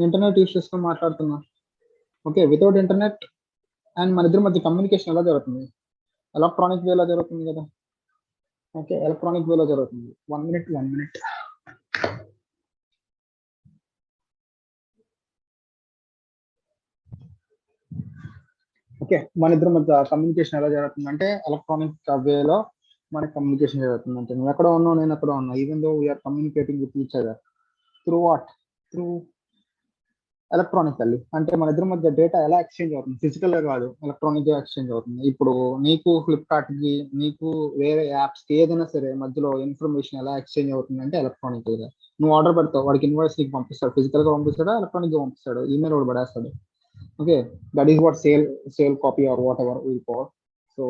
ఇంటర్నెట్ యూస్ చేసుకొని మాట్లాడుతున్నా. ఓకే, వితౌట్ ఇంటర్నెట్ అండ్ మన ఇద్దరి మధ్య కమ్యూనికేషన్ ఎలా జరుగుతుంది? ఎలక్ట్రానిక్ వేలో జరుగుతుంది కదా. ఓకే, ఎలక్ట్రానిక్ వేలో జరుగుతుంది. 1 minute. ఓకే, మన ఇద్దరి మధ్య కమ్యూనికేషన్ ఎలా జరుగుతుంది అంటే ఎలక్ట్రానిక్ వేలో మనకి కమ్యూనికేషన్ జరుగుతుంది. అంటే నువ్వు ఎక్కడ ఉన్నావు, నేను ఎక్కడ ఉన్నా, even though we're communicating with each other through what? Through electronically. అంటే మన ఇద్దరి మధ్య డేటా ఎలా ఎక్స్చేంజ్ అవుతుంది? ఫిజికల్ గా కాదు, ఎలక్ట్రానిక్ గా ఎక్స్చేంజ్ అవుతుంది. ఇప్పుడు నీకు ఫ్లిప్కార్ట్ కి, నీకు వేరే యాప్స్ కి ఏదైనా సరే మధ్యలో ఇన్ఫర్మేషన్ ఎలా ఎక్స్చేంజ్ అవుతుంది అంటే ఎలక్ట్రానికల్ గా. నువ్వు ఆర్డర్ పెడతావు, వాడికి ఇన్వాయిస్ నీకు పంపిస్తాడు. ఫిజికల్ గా పంపిస్తాడా, ఎలక్ట్రానిక్ గా పంపిస్తాడు, ఈమెయిల్ కూడా పడేస్తాడు. Okay, that is what sale copy or whatever we call. So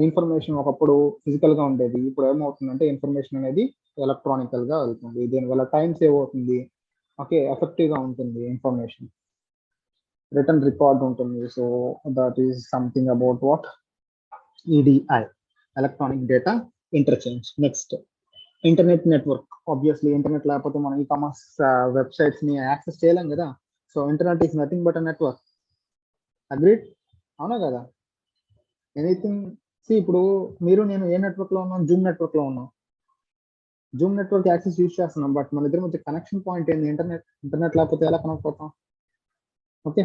information ఒకప్పుడు ఫిజికల్ గా ఉండేది, ఇప్పుడు ఏమవుతుందంటే ఇన్ఫర్మేషన్ అనేది ఎలక్ట్రానికల్ గా వెళ్తుంది. దీనివల్ల టైం సేవ్ అవుతుంది. ఓకే, ఎఫెక్టివ్ గా ఉంటుంది ఇన్ఫర్మేషన్, రిటర్న్ రికార్డ్ ఉంటుంది. So that is something about what EDI, electronic data interchange. Next internet network. Obviously internet లేకపోతే మనం ఈ కామర్స్ వెబ్సైట్స్ ని యాక్సెస్ చేయలేం కదా. So internet is nothing but a network. Agreed? అవునా కదా? ఎనీథింగ్. ఇప్పుడు మీరు నేను ఏ నెట్వర్క్ లో ఉన్నాం? జూమ్ నెట్వర్క్ లో ఉన్నాం. జూమ్ నెట్వర్క్ యాక్సెస్ యూజ్ చేస్తున్నాం, బట్ మన ఇద్దరి మధ్య కనెక్షన్ పాయింట్ ఏంది? ఇంటర్నెట్. ఇంటర్నెట్ లేకపోతే ఎలా కనెక్ట్ అవుతాం? Okay,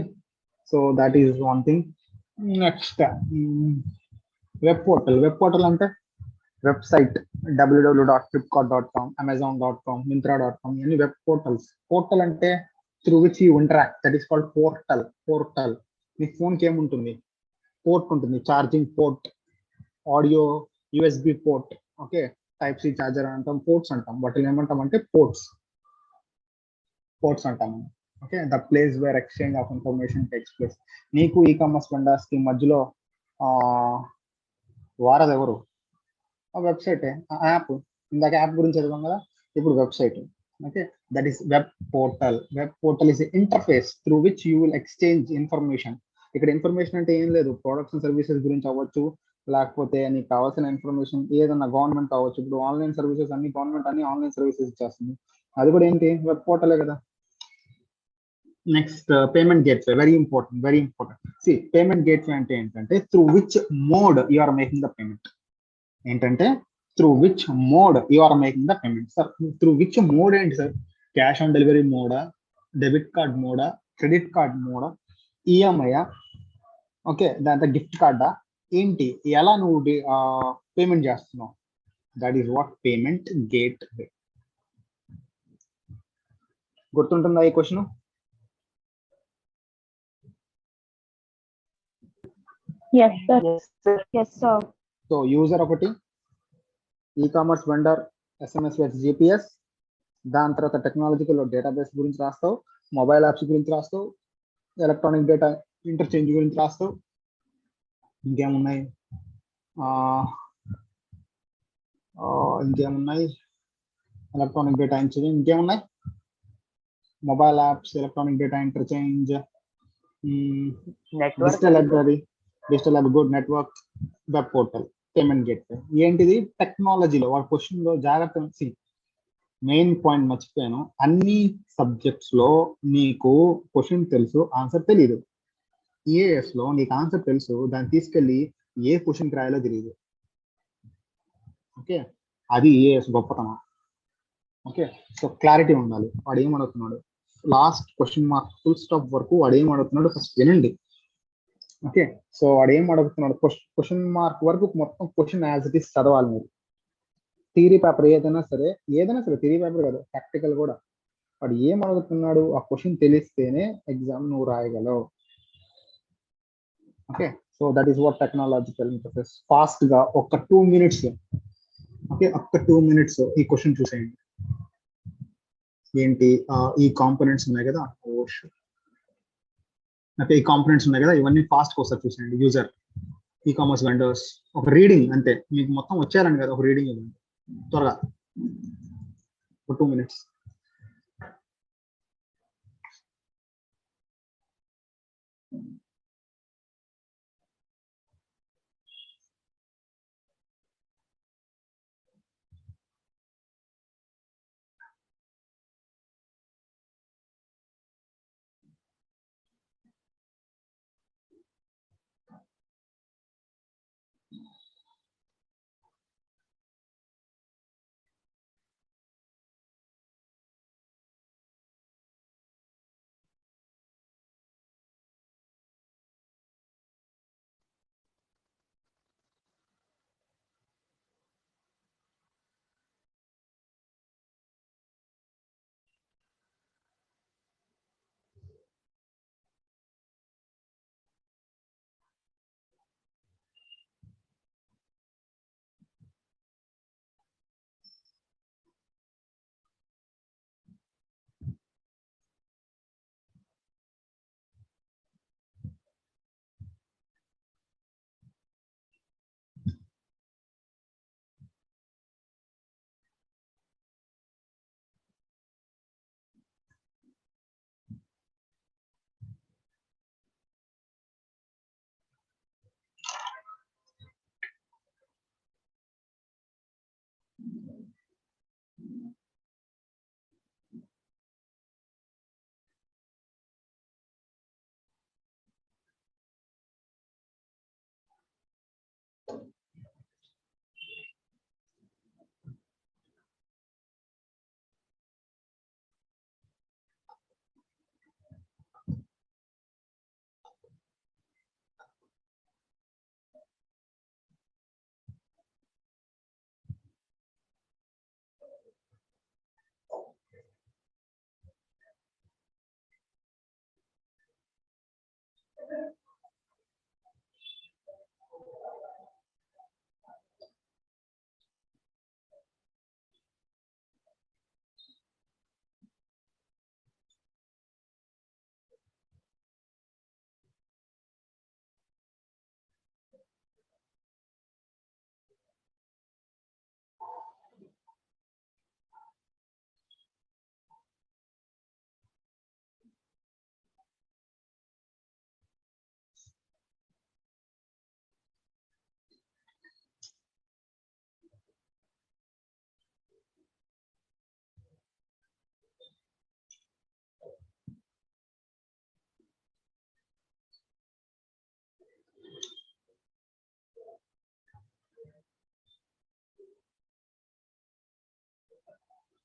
so that is one thing. Next web portal. Web portal అంటే వెబ్సైట్, www.flipkart.com, amazon.com, myntra.com, ఇవన్నీ వెబ్ పోర్టల్స్. పోర్టల్ అంటే through which you interact, that is called portal. Portal. మీ ఫోన్కి ఏముంటుంది? పోర్ట్ ఉంటుంది, charging port, audio USB port. Okay, type C charger అంటాం, ports అంటాం. వాటిని ఏమంటాం అంటే పోర్ట్స్ అంటాము. Okay, the place where exchange of information takes place. నీకు ఈ కామర్స్ వెండర్స్ కి మధ్యలో వారది ఎవరు? ఆ వెబ్సైటే, ఆ యాప్. ఇందాక యాప్ గురించి చదివాం కదా, ఇప్పుడు website. Okay, that is web portal. Web portal is interface through which you will exchange information. ఇక్కడ ఇన్ఫర్మేషన్ అంటే ఏం లేదు, ప్రొడక్ట్స్ అండ్ సర్వీసెస్ గురించి అవ్వచ్చు, లేకపోతే నీకు కావాల్సిన ఇన్ఫర్మేషన్ ఏదన్నా గవర్నమెంట్ అవ్వచ్చు. ఇప్పుడు ఆన్లైన్ సర్వీసెస్ అన్ని గవర్నమెంట్ అన్ని ఆన్లైన్ సర్వీసెస్ ఇచ్చేస్తుంది, అది కూడా ఏంటి? వెబ్ పోర్టలే కదా. Next payment gateway. Very important. See, payment gateway అంటే ఏంటంటే through which mode you are making the payment. ఏంటంటే through which mode you are making the payment. Sir through which mode ఏంటి సార్? క్యాష్ ఆన్ డెలివరీ మోడా, debit card మోడా, credit card మోడా, EMI, okay, దాంతో gift కార్డా, ఏంటి? ఎలా నువ్వు పేమెంట్ చేస్తున్నావు? That is what payment gateway. గుర్తుంటుందా ఈ question? Yes, sir. Yes, sir. So user ఒకటి, e commerce vendor, SMS with GPS, దాని తర్వాత టెక్నాలజికల్ డేటాబేస్ గురించి రాస్తావు, మొబైల్ యాప్స్ గురించి రాస్తావు, ఎలక్ట్రానిక్ డేటా ఇంటర్చేంజ్ గురించి రాస్తావు. ఇంకేమున్నాయి? ఎలక్ట్రానిక్ డేటా ఇంటర్చేంజ్ ఇంకేమున్నాయి? Mobile apps, electronic data interchange, digital library, good network, web portal, payment gateway. ఏంటిది? టెక్నాలజీలో వాడు క్వశ్చన్ లో జాగ్రత్త. మెయిన్ పాయింట్ మర్చిపోయాను, అన్ని సబ్జెక్ట్స్ లో నీకు క్వశ్చన్ తెలుసు, ఆన్సర్ తెలియదు. ఈఏఎస్ లో నీకు ఆన్సర్ తెలుసు, దాన్ని తీసుకెళ్ళి ఏ క్వశ్చన్ రాయాలో తెలియదు. ఓకే, అది ఈఏఎస్ గొప్పతనం. ఓకే, సో క్లారిటీ ఉండాలి. వాడు ఏం అడుగుతున్నాడు, last question mark full stop వరకు వాడు ఏం అడుగుతున్నాడు ఫస్ట్ వినండి. ఓకే, సో వాడు ఏం అడుగుతున్నాడు, క్వశ్చన్ మార్క్ వరకు మొత్తం క్వశ్చన్ యాజ్ ఇట్ ఈస్ చదవాలి మీరు. థియరీ పేపర్ ఏదైనా సరే థియరీ పేపర్ కదా, ప్రాక్టికల్ కూడా. వాడు ఏం అడుగుతున్నాడు ఆ క్వశ్చన్ తెలిస్తేనే ఎగ్జామ్ నువ్వు రాయగలవు. Okay, so that is what technological interface. Fast గా ఒక 2 minutes, ఓకే, ఒక్క 2 minutes ఈ క్వశ్చన్ చూసేయండి. ఏంటి? ఈ కాంపోనెంట్స్ ఉన్నాయి కదా, ఓకే, ఈ కాంపోనెంట్స్ ఉన్నాయి కదా, ఇవన్నీ ఫాస్ట్ ఒకసారి చూసేయండి. యూజర్, ఈ కామర్స్ వెండర్స్, ఒక రీడింగ్ అంతే. మీకు మొత్తం వచ్చేయాలని కదా, ఒక రీడింగ్ ఇవ్వండి. త్వరగా 2 minutes.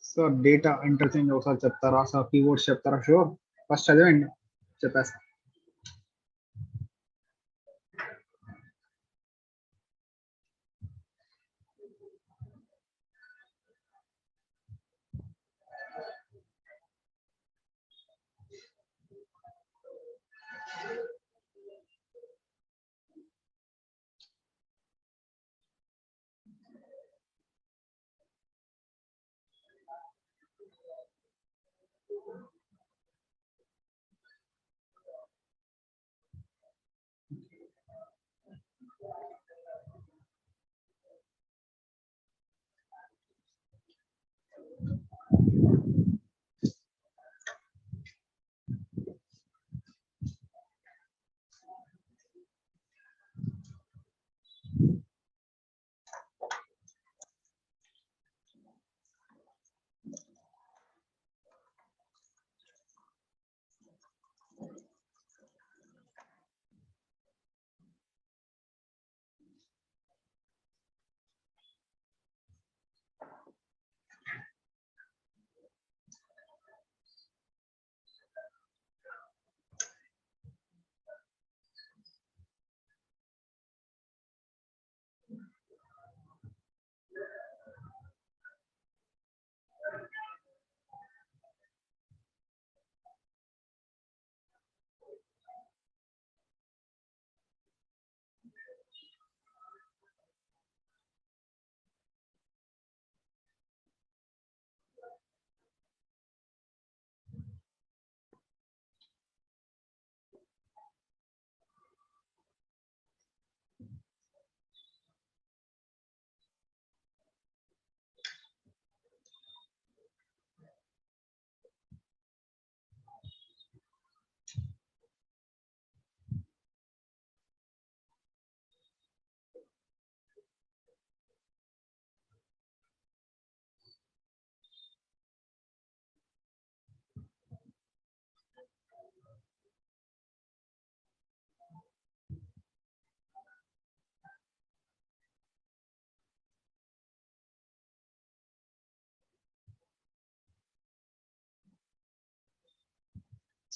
సార్ డేటా ఇంటర్చేంజ్ ఒకసారి చెప్తారా సార్? కీవర్డ్స్ చెప్తారా? షూర్, ఫస్ట్ చదివండి, చెప్పేస్తా.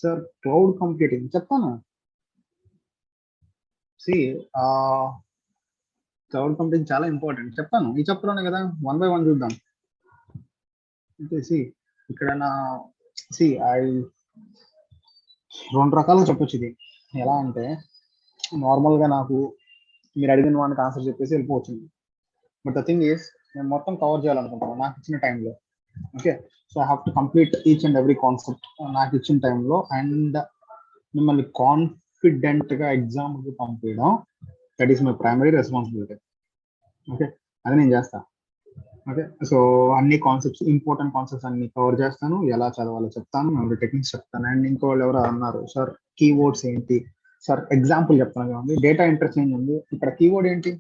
సార్ క్లౌడ్ కంప్యూటింగ్ చెప్తాను. సి క్లౌడ్ కంప్యూటింగ్ చాలా ఇంపార్టెంట్ చెప్తాను. ఈ చెప్తున్నాను కదా, 1 by 1 చూద్దాం. సి ఇక్కడ నా సి ఐ 2 రకాలుగా చెప్పొచ్చు. ఇది ఎలా అంటే నార్మల్గా నాకు మీరు అడిగిన వానికి ఆన్సర్ చెప్పేసి వెళ్ళిపోవచ్చు. బట్ ద థింగ్ ఈస్ నేను మొత్తం కవర్ చేయాలనుకుంటున్నాను నాకు ఇచ్చిన టైంలో. Okay, so I have to complete each and every concept నాకు ఇచ్చిన టైంలో, అండ్ మిమ్మల్ని కాన్ఫిడెంట్గా ఎగ్జామ్కి పంపించడం, that is my primary responsibility. Okay, అది నేను చేస్తాను. ఓకే, సో అన్ని కాన్సెప్ట్స్, ఇంపార్టెంట్ కాన్సెప్ట్స్ అన్ని కవర్ చేస్తాను, ఎలా చదవాలో చెప్తాను, మెమరీ టెక్నిక్స్ చెప్తాను. అండ్ ఇంకో వాళ్ళు ఎవరు అన్నారు సార్ కీవర్డ్స్ ఏంటి సార్, ఎగ్జాంపుల్ చెప్తాను కదండి. డేటా ఇంటర్చేంజ్ ఉంది, ఇక్కడ కీవర్డ్ ఏంటి?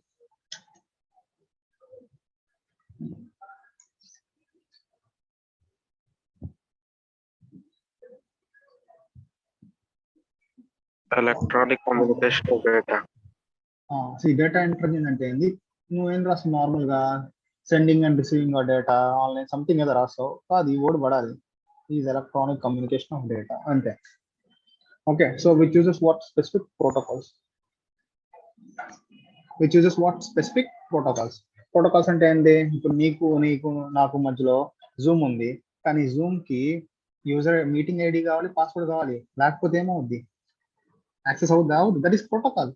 Electronic communication data. Data interchange అంటే ఏంది? నువ్వేం రాస్తావు నార్మల్గా sending and receiving data online something ఏదో రాస్తావు, అది ఈ వర్డ్ పడాలి. Is electronic communication of data అంతే. Okay, so which uses what specific protocols. Which uses what specific protocols. Protocols అంటే ఏంటి? ఇప్పుడు నీకు నాకు మధ్యలో జూమ్ ఉంది, కానీ జూమ్ కి యూజర్ మీటింగ్ ఐడి కావాలి, పాస్వర్డ్ కావాలి, లేకపోతే ఏమవుద్ది? యాక్సెస్ అవుద్దా? That is protocol.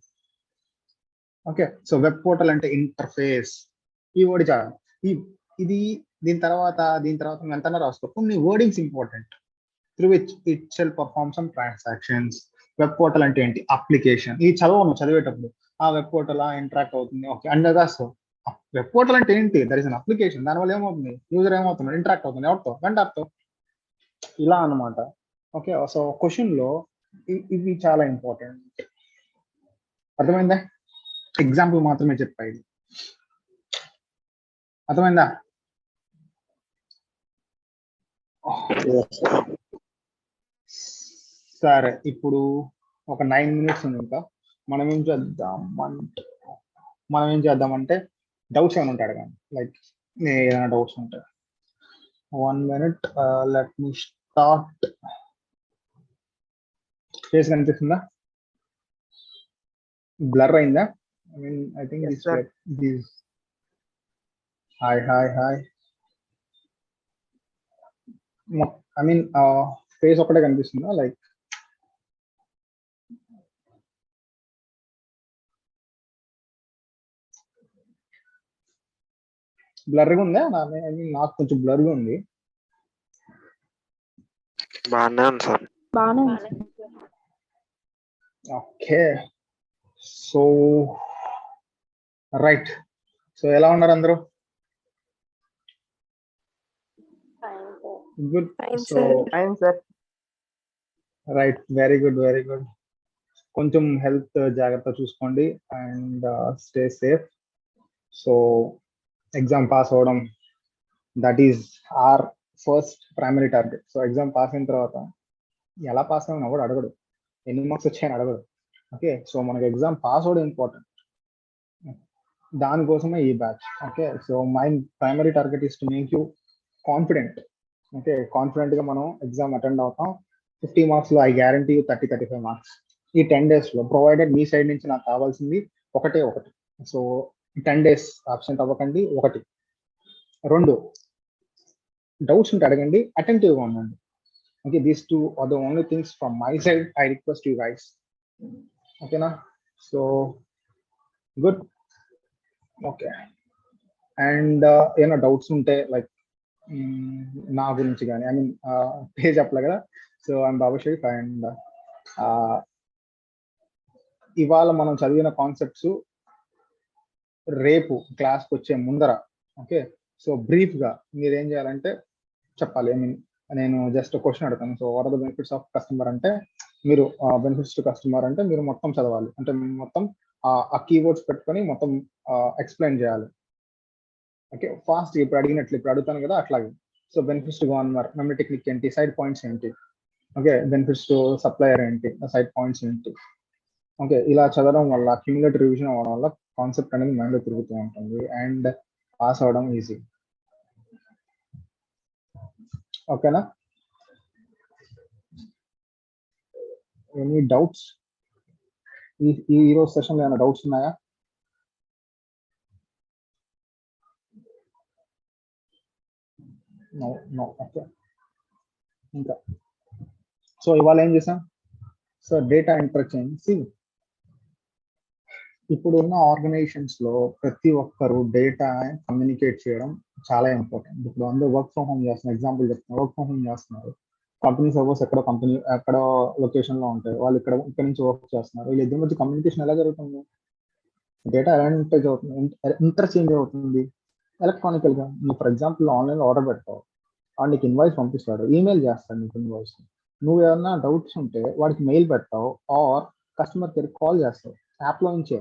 Okay, so web portal అంటే ఇంటర్ఫేస్. ఈ వర్డ్ చాలా ఇది దీని తర్వాత ఎంతనా రాసుకో, కొన్ని wordings important. Through which it shall perform some transactions. Web portal అంటే ఏంటి? అప్లికేషన్. ఇది చదివేటప్పుడు ఆ వెబ్ పోర్టల్ ఇంటరాక్ట్ అవుతుంది, ఓకే అండ్ రాస్తావు. వెబ్ పోర్టల్ అంటే ఏంటి? That is an application. దానివల్ల ఏమవుతుంది? యూజర్ ఏమవుతుంది? ఇంటరాక్ట్ అవుతుంది. ఎవరితో? వెండర్తో. ఇలా అన్నమాట. ఓకే, సో క్వశ్చన్ లో ఇవి చాలా ఇంపార్టెంట్. అర్థమైందా? ఎగ్జాంపుల్ మాత్రమే చెప్పా, ఇది అర్థమైందా? సరే, ఇప్పుడు ఒక 9 minutes ఉంది ఇంకా. మనం ఏం చేద్దామంటే డౌట్స్ ఏమైనా ఉంటాడు కానీ, లైక్ ఏదైనా డౌట్స్ ఉంటాయి. 1 minute, let me start. Face కనిపిస్తుందా? బ్లర్ అయిందా? I think Yes, this sir. this hi. Face ఒకటే కనిపిస్తుందా? లైక్ బ్లర్గా ఉందా? నాకు కొంచెం బ్లర్గా ఉంది. బాగానే ఉంది సార్. బాగానే ఉంది. Okay, so right. సో ఎలా ఉన్నారు అందరూ? Good. So right, very good. కొంచెం హెల్త్ జాగ్రత్త చూసుకోండి and stay safe. So exam pass అవ్వడం, that is our first primary target. So exam pass అయిన తర్వాత ఎలా పాస్ అవ్వని ఎవడు అడగడు, ఎన్ని మార్క్స్ వచ్చాయని అడగడు. ఓకే, సో మనకి ఎగ్జామ్ పాస్ అవ్వడం ఇంపార్టెంట్, దానికోసమే ఈ batch. Okay, so my primary target is to make you confident. Okay, కాన్ఫిడెంట్గా మనం ఎగ్జామ్ అటెండ్ అవుతాం. 50 marksలో ఐ గ్యారంటీ 30-35 marks ఈ 10 daysలో. ప్రొవైడెడ్ మీ సైడ్ నుంచి నాకు కావాల్సింది ఒకటి. సో 10 days అబ్సెంట్ అవ్వకండి. 1. 2, డౌట్స్ ఉంటే అడగండి, అటెంటివ్గా ఉండండి. Okay, these 2 are the only things from my side. I request you guys. ఓకేనా? So good. ఓకే, అండ్ ఏమైనా డౌట్స్ ఉంటే లైక్ నా గురించి కానీ, పేజ్ చెప్పలే కదా. So I'm Baba Sharif, and ఇవాళ మనం చదివిన కాన్సెప్ట్స్ రేపు క్లాస్కి వచ్చే ముందర, ఓకే, సో బ్రీఫ్గా మీరు ఏం చేయాలంటే చెప్పాలి. నేను జస్ట్ క్వశ్చన్ అడుగుతాను. So what are the benefits of customer అంటే, మీరు బెనిఫిట్స్ టు కస్టమర్ అంటే మీరు మొత్తం చదవాలి. అంటే మొత్తం ఆ కీవర్డ్స్ పెట్టుకొని మొత్తం ఎక్స్ప్లెయిన్ చేయాలి. Okay, fast. ఇప్పుడు అడుగుతాను కదా అట్లాగే. So benefits to governor, memory technique ఏంటి, సైడ్ పాయింట్స్ ఏంటి, ఓకే, బెనిఫిట్స్ టు సప్లయర్ ఏంటి, సైడ్ పాయింట్స్ ఏంటి. ఓకే, ఇలా చదవడం వల్ల, క్యూములేటివ్ రివిజన్ అవ్వడం వల్ల కాన్సెప్ట్ అనేది మైండ్లో తిరుగుతూ ఉంటుంది అండ్ పాస్ అవ్వడం ఈజీ. ఓకేనా? Any doubts? ఈ రోజు సెషన్లో ఏమైనా డౌట్స్ ఉన్నాయా? No okay. ఇంకా సో ఇవాళ ఏం చేసాం? So data interchange. ఇప్పుడు ఉన్న ఆర్గనైజేషన్స్ లో ప్రతి ఒక్కరు డేటా కమ్యూనికేట్ చేయడం చాలా ఇంపార్టెంట్. ఇప్పుడు అందరూ వర్క్ ఫ్రమ్ హోమ్ చేస్తున్నారు. ఎగ్జాంపుల్ చెప్తున్నారు, వర్క్ ఫ్రమ్ హోమ్ చేస్తున్నారు. కంపెనీ సపోజ్ ఎక్కడో లొకేషన్ లో ఉంటాయి, వాళ్ళు ఇక్కడ నుంచి వర్క్ చేస్తున్నారు. వీళ్ళ ఇద్దరి మధ్య కమ్యూనికేషన్ ఎలా జరుగుతుంది? డేటా ఎలా ఇంటర్చేంజ్ అవుతుంది ఎలక్ట్రానికల్ గా. నువ్వు ఫర్ ఎగ్జాంపుల్ ఆన్లైన్ లో ఆర్డర్ పెడతావు, వాడు నీకు ఇన్వాయిస్ పంపిస్తాడు, ఈమెయిల్ చేస్తాడు నీకు ఇన్వాయిస్. నువ్వు ఏమన్నా డౌట్స్ ఉంటే వాడికి మెయిల్ పెడతావు ఆర్ కస్టమర్ కేర్ కాల్ చేస్తావు యాప్లో నుంచే.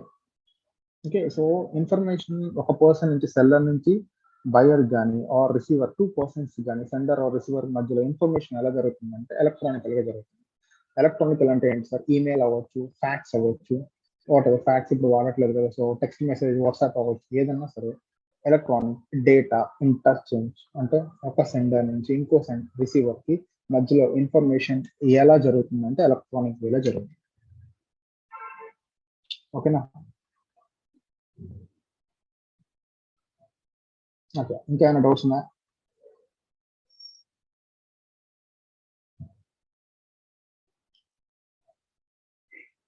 ఓకే, సో ఇన్ఫర్మేషన్ ఒక పర్సన్ నుంచి, సెల్లర్ నుంచి బయర్ కానీ ఆర్ రిసీవర్, 2 పర్సన్స్ కానీ సెండర్ ఆర్ రిసీవర్ మధ్యలో ఇన్ఫర్మేషన్ ఎలా జరుగుతుందంటే ఎలక్ట్రానికల్ గా జరుగుతుంది. ఎలక్ట్రానికల్ అంటే ఏంటి సార్? ఈమెయిల్ అవ్వచ్చు, ఫ్యాక్స్ అవ్వచ్చు, వాట్ ఎవర్. ఫ్యాక్స్ ఇప్పుడు వాడట్లేదు కదా, సో టెక్స్ట్ మెసేజ్, వాట్సాప్ అవ్వచ్చు, ఏదన్నా సరే ఎలక్ట్రానిక్. డేటా ఇంటర్చేంజ్ అంటే ఒక సెండర్ నుంచి ఇంకో రిసీవర్ కి మధ్యలో ఇన్ఫర్మేషన్ ఎలా జరుగుతుందంటే ఎలక్ట్రానిక్ వేలో జరుగుతుంది. ఓకేనా? ఓకే, ఇంకేమైనా డౌట్స్ ఉన్నాయా?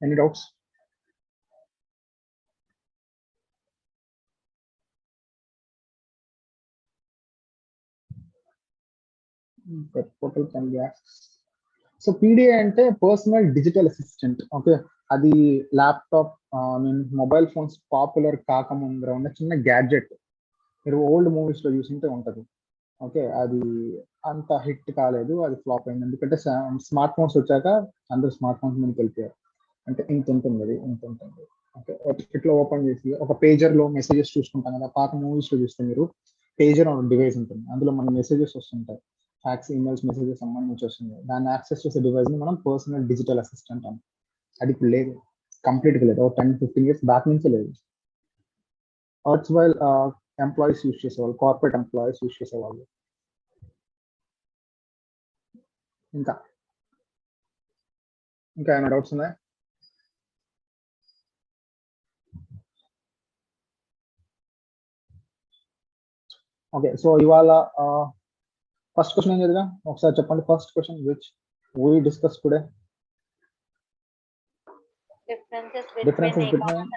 Any doubts? సో పీడిఏ అంటే పర్సనల్ డిజిటల్ అసిస్టెంట్. ఓకే, అది ల్యాప్టాప్, మొబైల్ ఫోన్స్ పాపులర్ కాకముందర ఉన్న చిన్న గ్యాడ్జెట్. మీరు ఓల్డ్ మూవీస్ లో చూసింటే ఉంటది. ఓకే, అది అంత హిట్ కాలేదు, అది ఫ్లాప్ అయింది. ఎందుకంటే స్మార్ట్ ఫోన్స్ వచ్చాక అందరు స్మార్ట్ ఫోన్స్ మీదకి వెళ్ళిపోయారు. అంటే ఇంత ఉంటుంది అది, ఇంత ఉంటుంది. ఓకే, ఇట్లా ఓపెన్ చేసి ఒక పేజర్ లో మెసేజెస్ చూసుకుంటాం కదా. పాత మూవీస్ లో చూస్తే మీరు పేజర్ అనే డివైస్ ఉంటుంది, అందులో మన మెసేజెస్ వస్తుంటాయి, ఫ్యాక్స్, ఈమెయిల్స్, మెసేజెస్ సంబంధించి వస్తుంది. దాన్ని యాక్సెస్ చేసే డివైస్ ని మనం పర్సనల్ డిజిటల్ అసిస్టెంట్ అని. అది ఇప్పుడు లేదు, కంప్లీట్గా లేదు. 10-15 years బ్యాక్ నుంచే లేదు. వైల్ ఎంప్లాయీస్ యూజ్ చేసేవాళ్ళు, కార్పొరేట్ ఎంప్లాయీస్ యూజ్ చేసేవాళ్ళు. ఇంకా ఏమైనా డౌట్స్ ఉన్నాయా? ఓకే, సో ఇవాళ ఫస్ట్ క్వశ్చన్ ఏం చదివా ఒకసారి చెప్పండి. First question which we discussed today. Differences between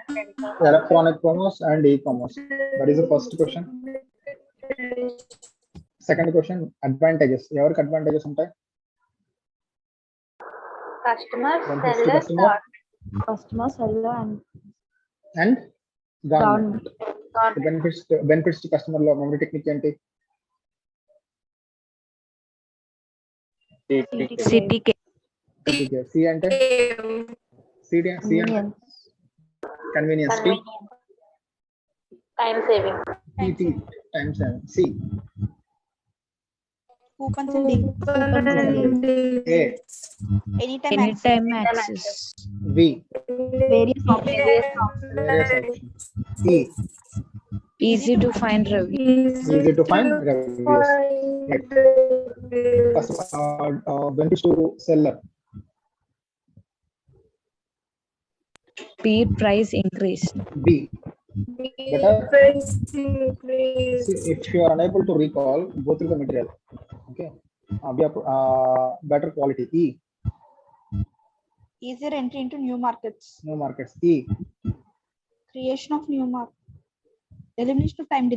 electronic commerce and e-commerce. That is the first question. Second question, advantages. ఎవరికి advantages ఉంటాయి? Customer, seller and government. Benefits to customer లో memory technique ఏంటి? CTK. C అంటే C అంటే convenience. time saving. Time saving. C Coupons and deals. A Anytime access. V Various options. E Easy to find reviews. easy to find reviews. Benefits to seller. Speed, price increase. B better. See, if you are unable to recall, go through the material. Okay, better quality. E Easier entry into new markets. E Creation of new market. Elimination of time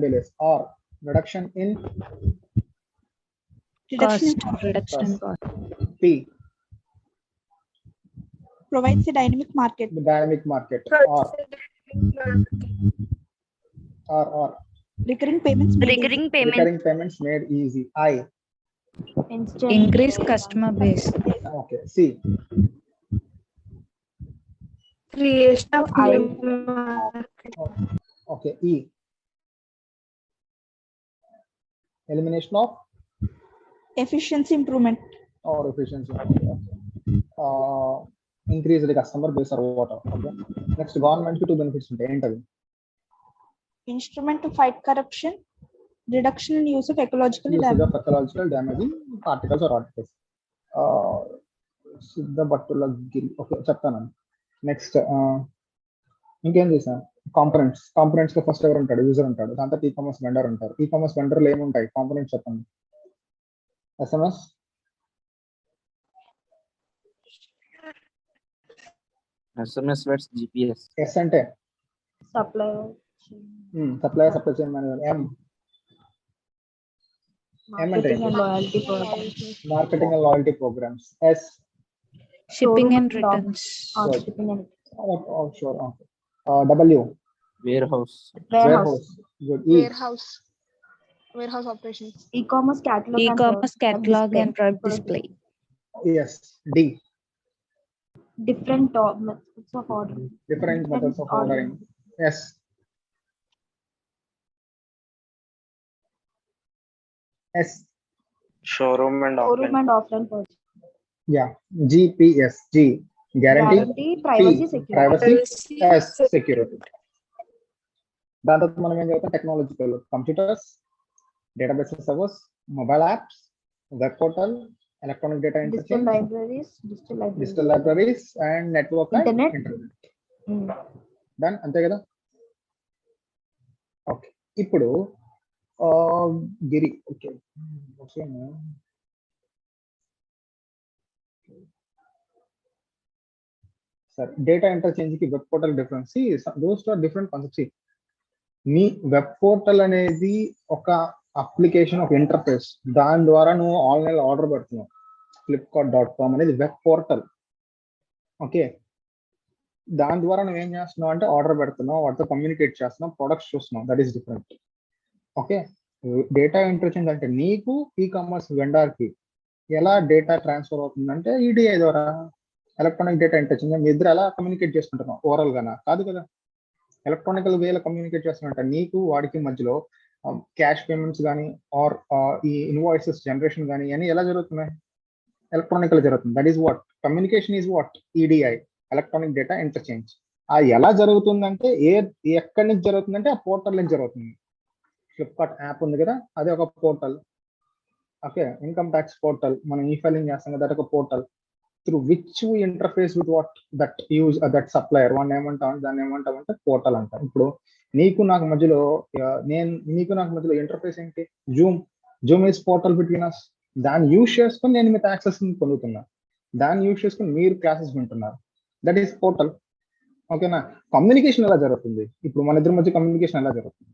delays. R reduction in Reduction in Cost. P provides a dynamic market. the dynamic market. R Recurring payments. Recurring payment. recurring payments made easy. I Instant. Increase customer base. okay. C Creation of okay. E elimination of efficiency improvement. or efficiency. Increase the customer base or whatever. Okay, next, government కి 2 benefits ఉంటాయి. ఏంటది? Instrument to fight corruption. Reduction in use of Usage of ecological damaging particles or articles. సిద్ధ బట్టుల గిరి. Okay చెప్తాను. Next ఇంకేం చేసాను? Components లో first ఎవరు ఉంటాడు? యూజర్ ఉంటాడు. దాని తర్వాత ఈకామర్స్ వెండర్ ఉంటారు. ఈకామర్స్ వెండర్ లో ఏముంటాయి? కాంపనెంట్స్ చెప్పండి. SMS, SMS Wets GPS. S అంటే supply supply chain manager. M అంటే marketing and loyalty programmes. Marketing and loyalty programmes. S Shipping and Showroom and returns. Shipping and sure. W Warehouse. Warehouse. Good. ఈ warehouse operations. e-commerce catalog E-commerce and catalog display. and product display. Yes. D Different methods of ordering. Different methods of ordering. Yes. Yes. Showroom and Showroom offline. and offline purchase. యా. జిపిఎస్. జి గ్యారంటీ. Guarantee, privacy, security. Privacy. S security. దాని తర్వాత మనం ఏం చదువుతాం? Technological. Computers, database servers, mobile apps, web portal, electronic data Digital interchange, libraries. Digital libraries and network Internet. Internet. Mm. Done అంతే కదా? ఓకే. ఇప్పుడు గిరి. ఓకే సరే. డేటా ఇంటర్చేంజ్ కి web portal difference. Those are different concepts. మీ web portal అనేది ఒక application, ఒక interface. దాని ద్వారా నువ్వు ఆన్లైన్ ఆర్డర్ పెడుతున్నావు. flipkart.com అనేది వెబ్ పోర్టల్. ఓకే. దాని ద్వారా నువ్వు ఏం చేస్తున్నావు అంటే ఆర్డర్ పెడుతున్నావు, వాటితో కమ్యూనికేట్ చేస్తున్నావు, ప్రొడక్ట్స్ చూస్తున్నావు. That is different. Okay. Data interchange అంటే నీకు ఈకామర్స్ వెండర్ కి ఎలా డేటా ట్రాన్స్ఫర్ అవుతుందంటే ఈడిఐ ద్వారా, ఎలక్ట్రానిక్ డేటా ఇంటర్చేంజ్. మీ ఇద్దరు ఎలా కమ్యూనికేట్ చేసుకుంటున్నావు? ఓవరాల్ గానా? కాదు కదా. ఎలక్ట్రానికల్ వేలో కమ్యూనికేట్ చేస్తున్నట్ట నీకు వాడికి మధ్యలో క్యాష్ పేమెంట్స్ కానీ ఆర్ ఈ ఇన్వాయిసెస్ జనరేషన్ కానీ అని ఎలా జరుగుతున్నాయి? ఎలక్ట్రానికల్ జరుగుతుంది. That is what communication is what EDI, electronic data interchange. అది ఎలా జరుగుతుందంటే ఎక్కడి నుంచి జరుగుతుందంటే ఆ పోర్టల్ నుంచి జరుగుతుంది. ఫ్లిప్కార్ట్ యాప్ ఉంది కదా, అదే ఒక portal. Okay. Income tax portal, మనం ఈ ఫైలింగ్ చేస్తాం కదా, అది ఒక portal. through which we interface with what that use that supplier. దాన్ని ఏమంటామంటే పోర్టల్ అంటాం. ఇప్పుడు నీకు నాకు మధ్యలో ఇంటర్ఫేస్ ఏంటి? Zoom is portal between us. దాన్ని యూజ్ చేసుకొని నేను మీతో యాక్సెస్ పొందుతున్నా, దాన్ని యూజ్ చేసుకొని మీరు క్లాసెస్ వింటున్నారు. That is portal. ఓకేనా? కమ్యూనికేషన్ ఎలా జరుగుతుంది? ఇప్పుడు మన ఇద్దరి మధ్య కమ్యూనికేషన్ ఎలా జరుగుతుంది?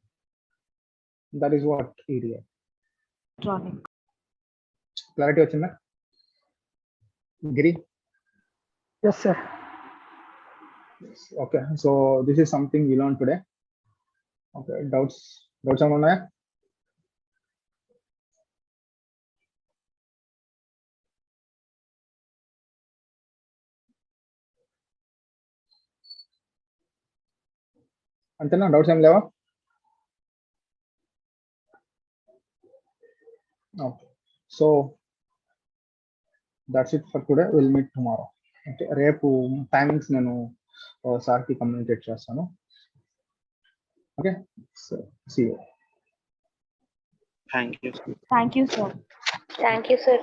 That is what EDI. Electronic. Clarity వచ్చిందా గిరి? Yes, sir. Okay, so this is something we learned today. Okay, doubts ఏమన్నా? అంతేనా? డౌట్స్ ఏం లేవా? Okay, so that's it for today. We'll meet tomorrow. Okay, రేపు టైమింగ్స్ నేను సార్కి కమ్యూనికేట్ చేస్తాను. Okay, so see you. Thank you. Thank you, sir. Thank you, sir.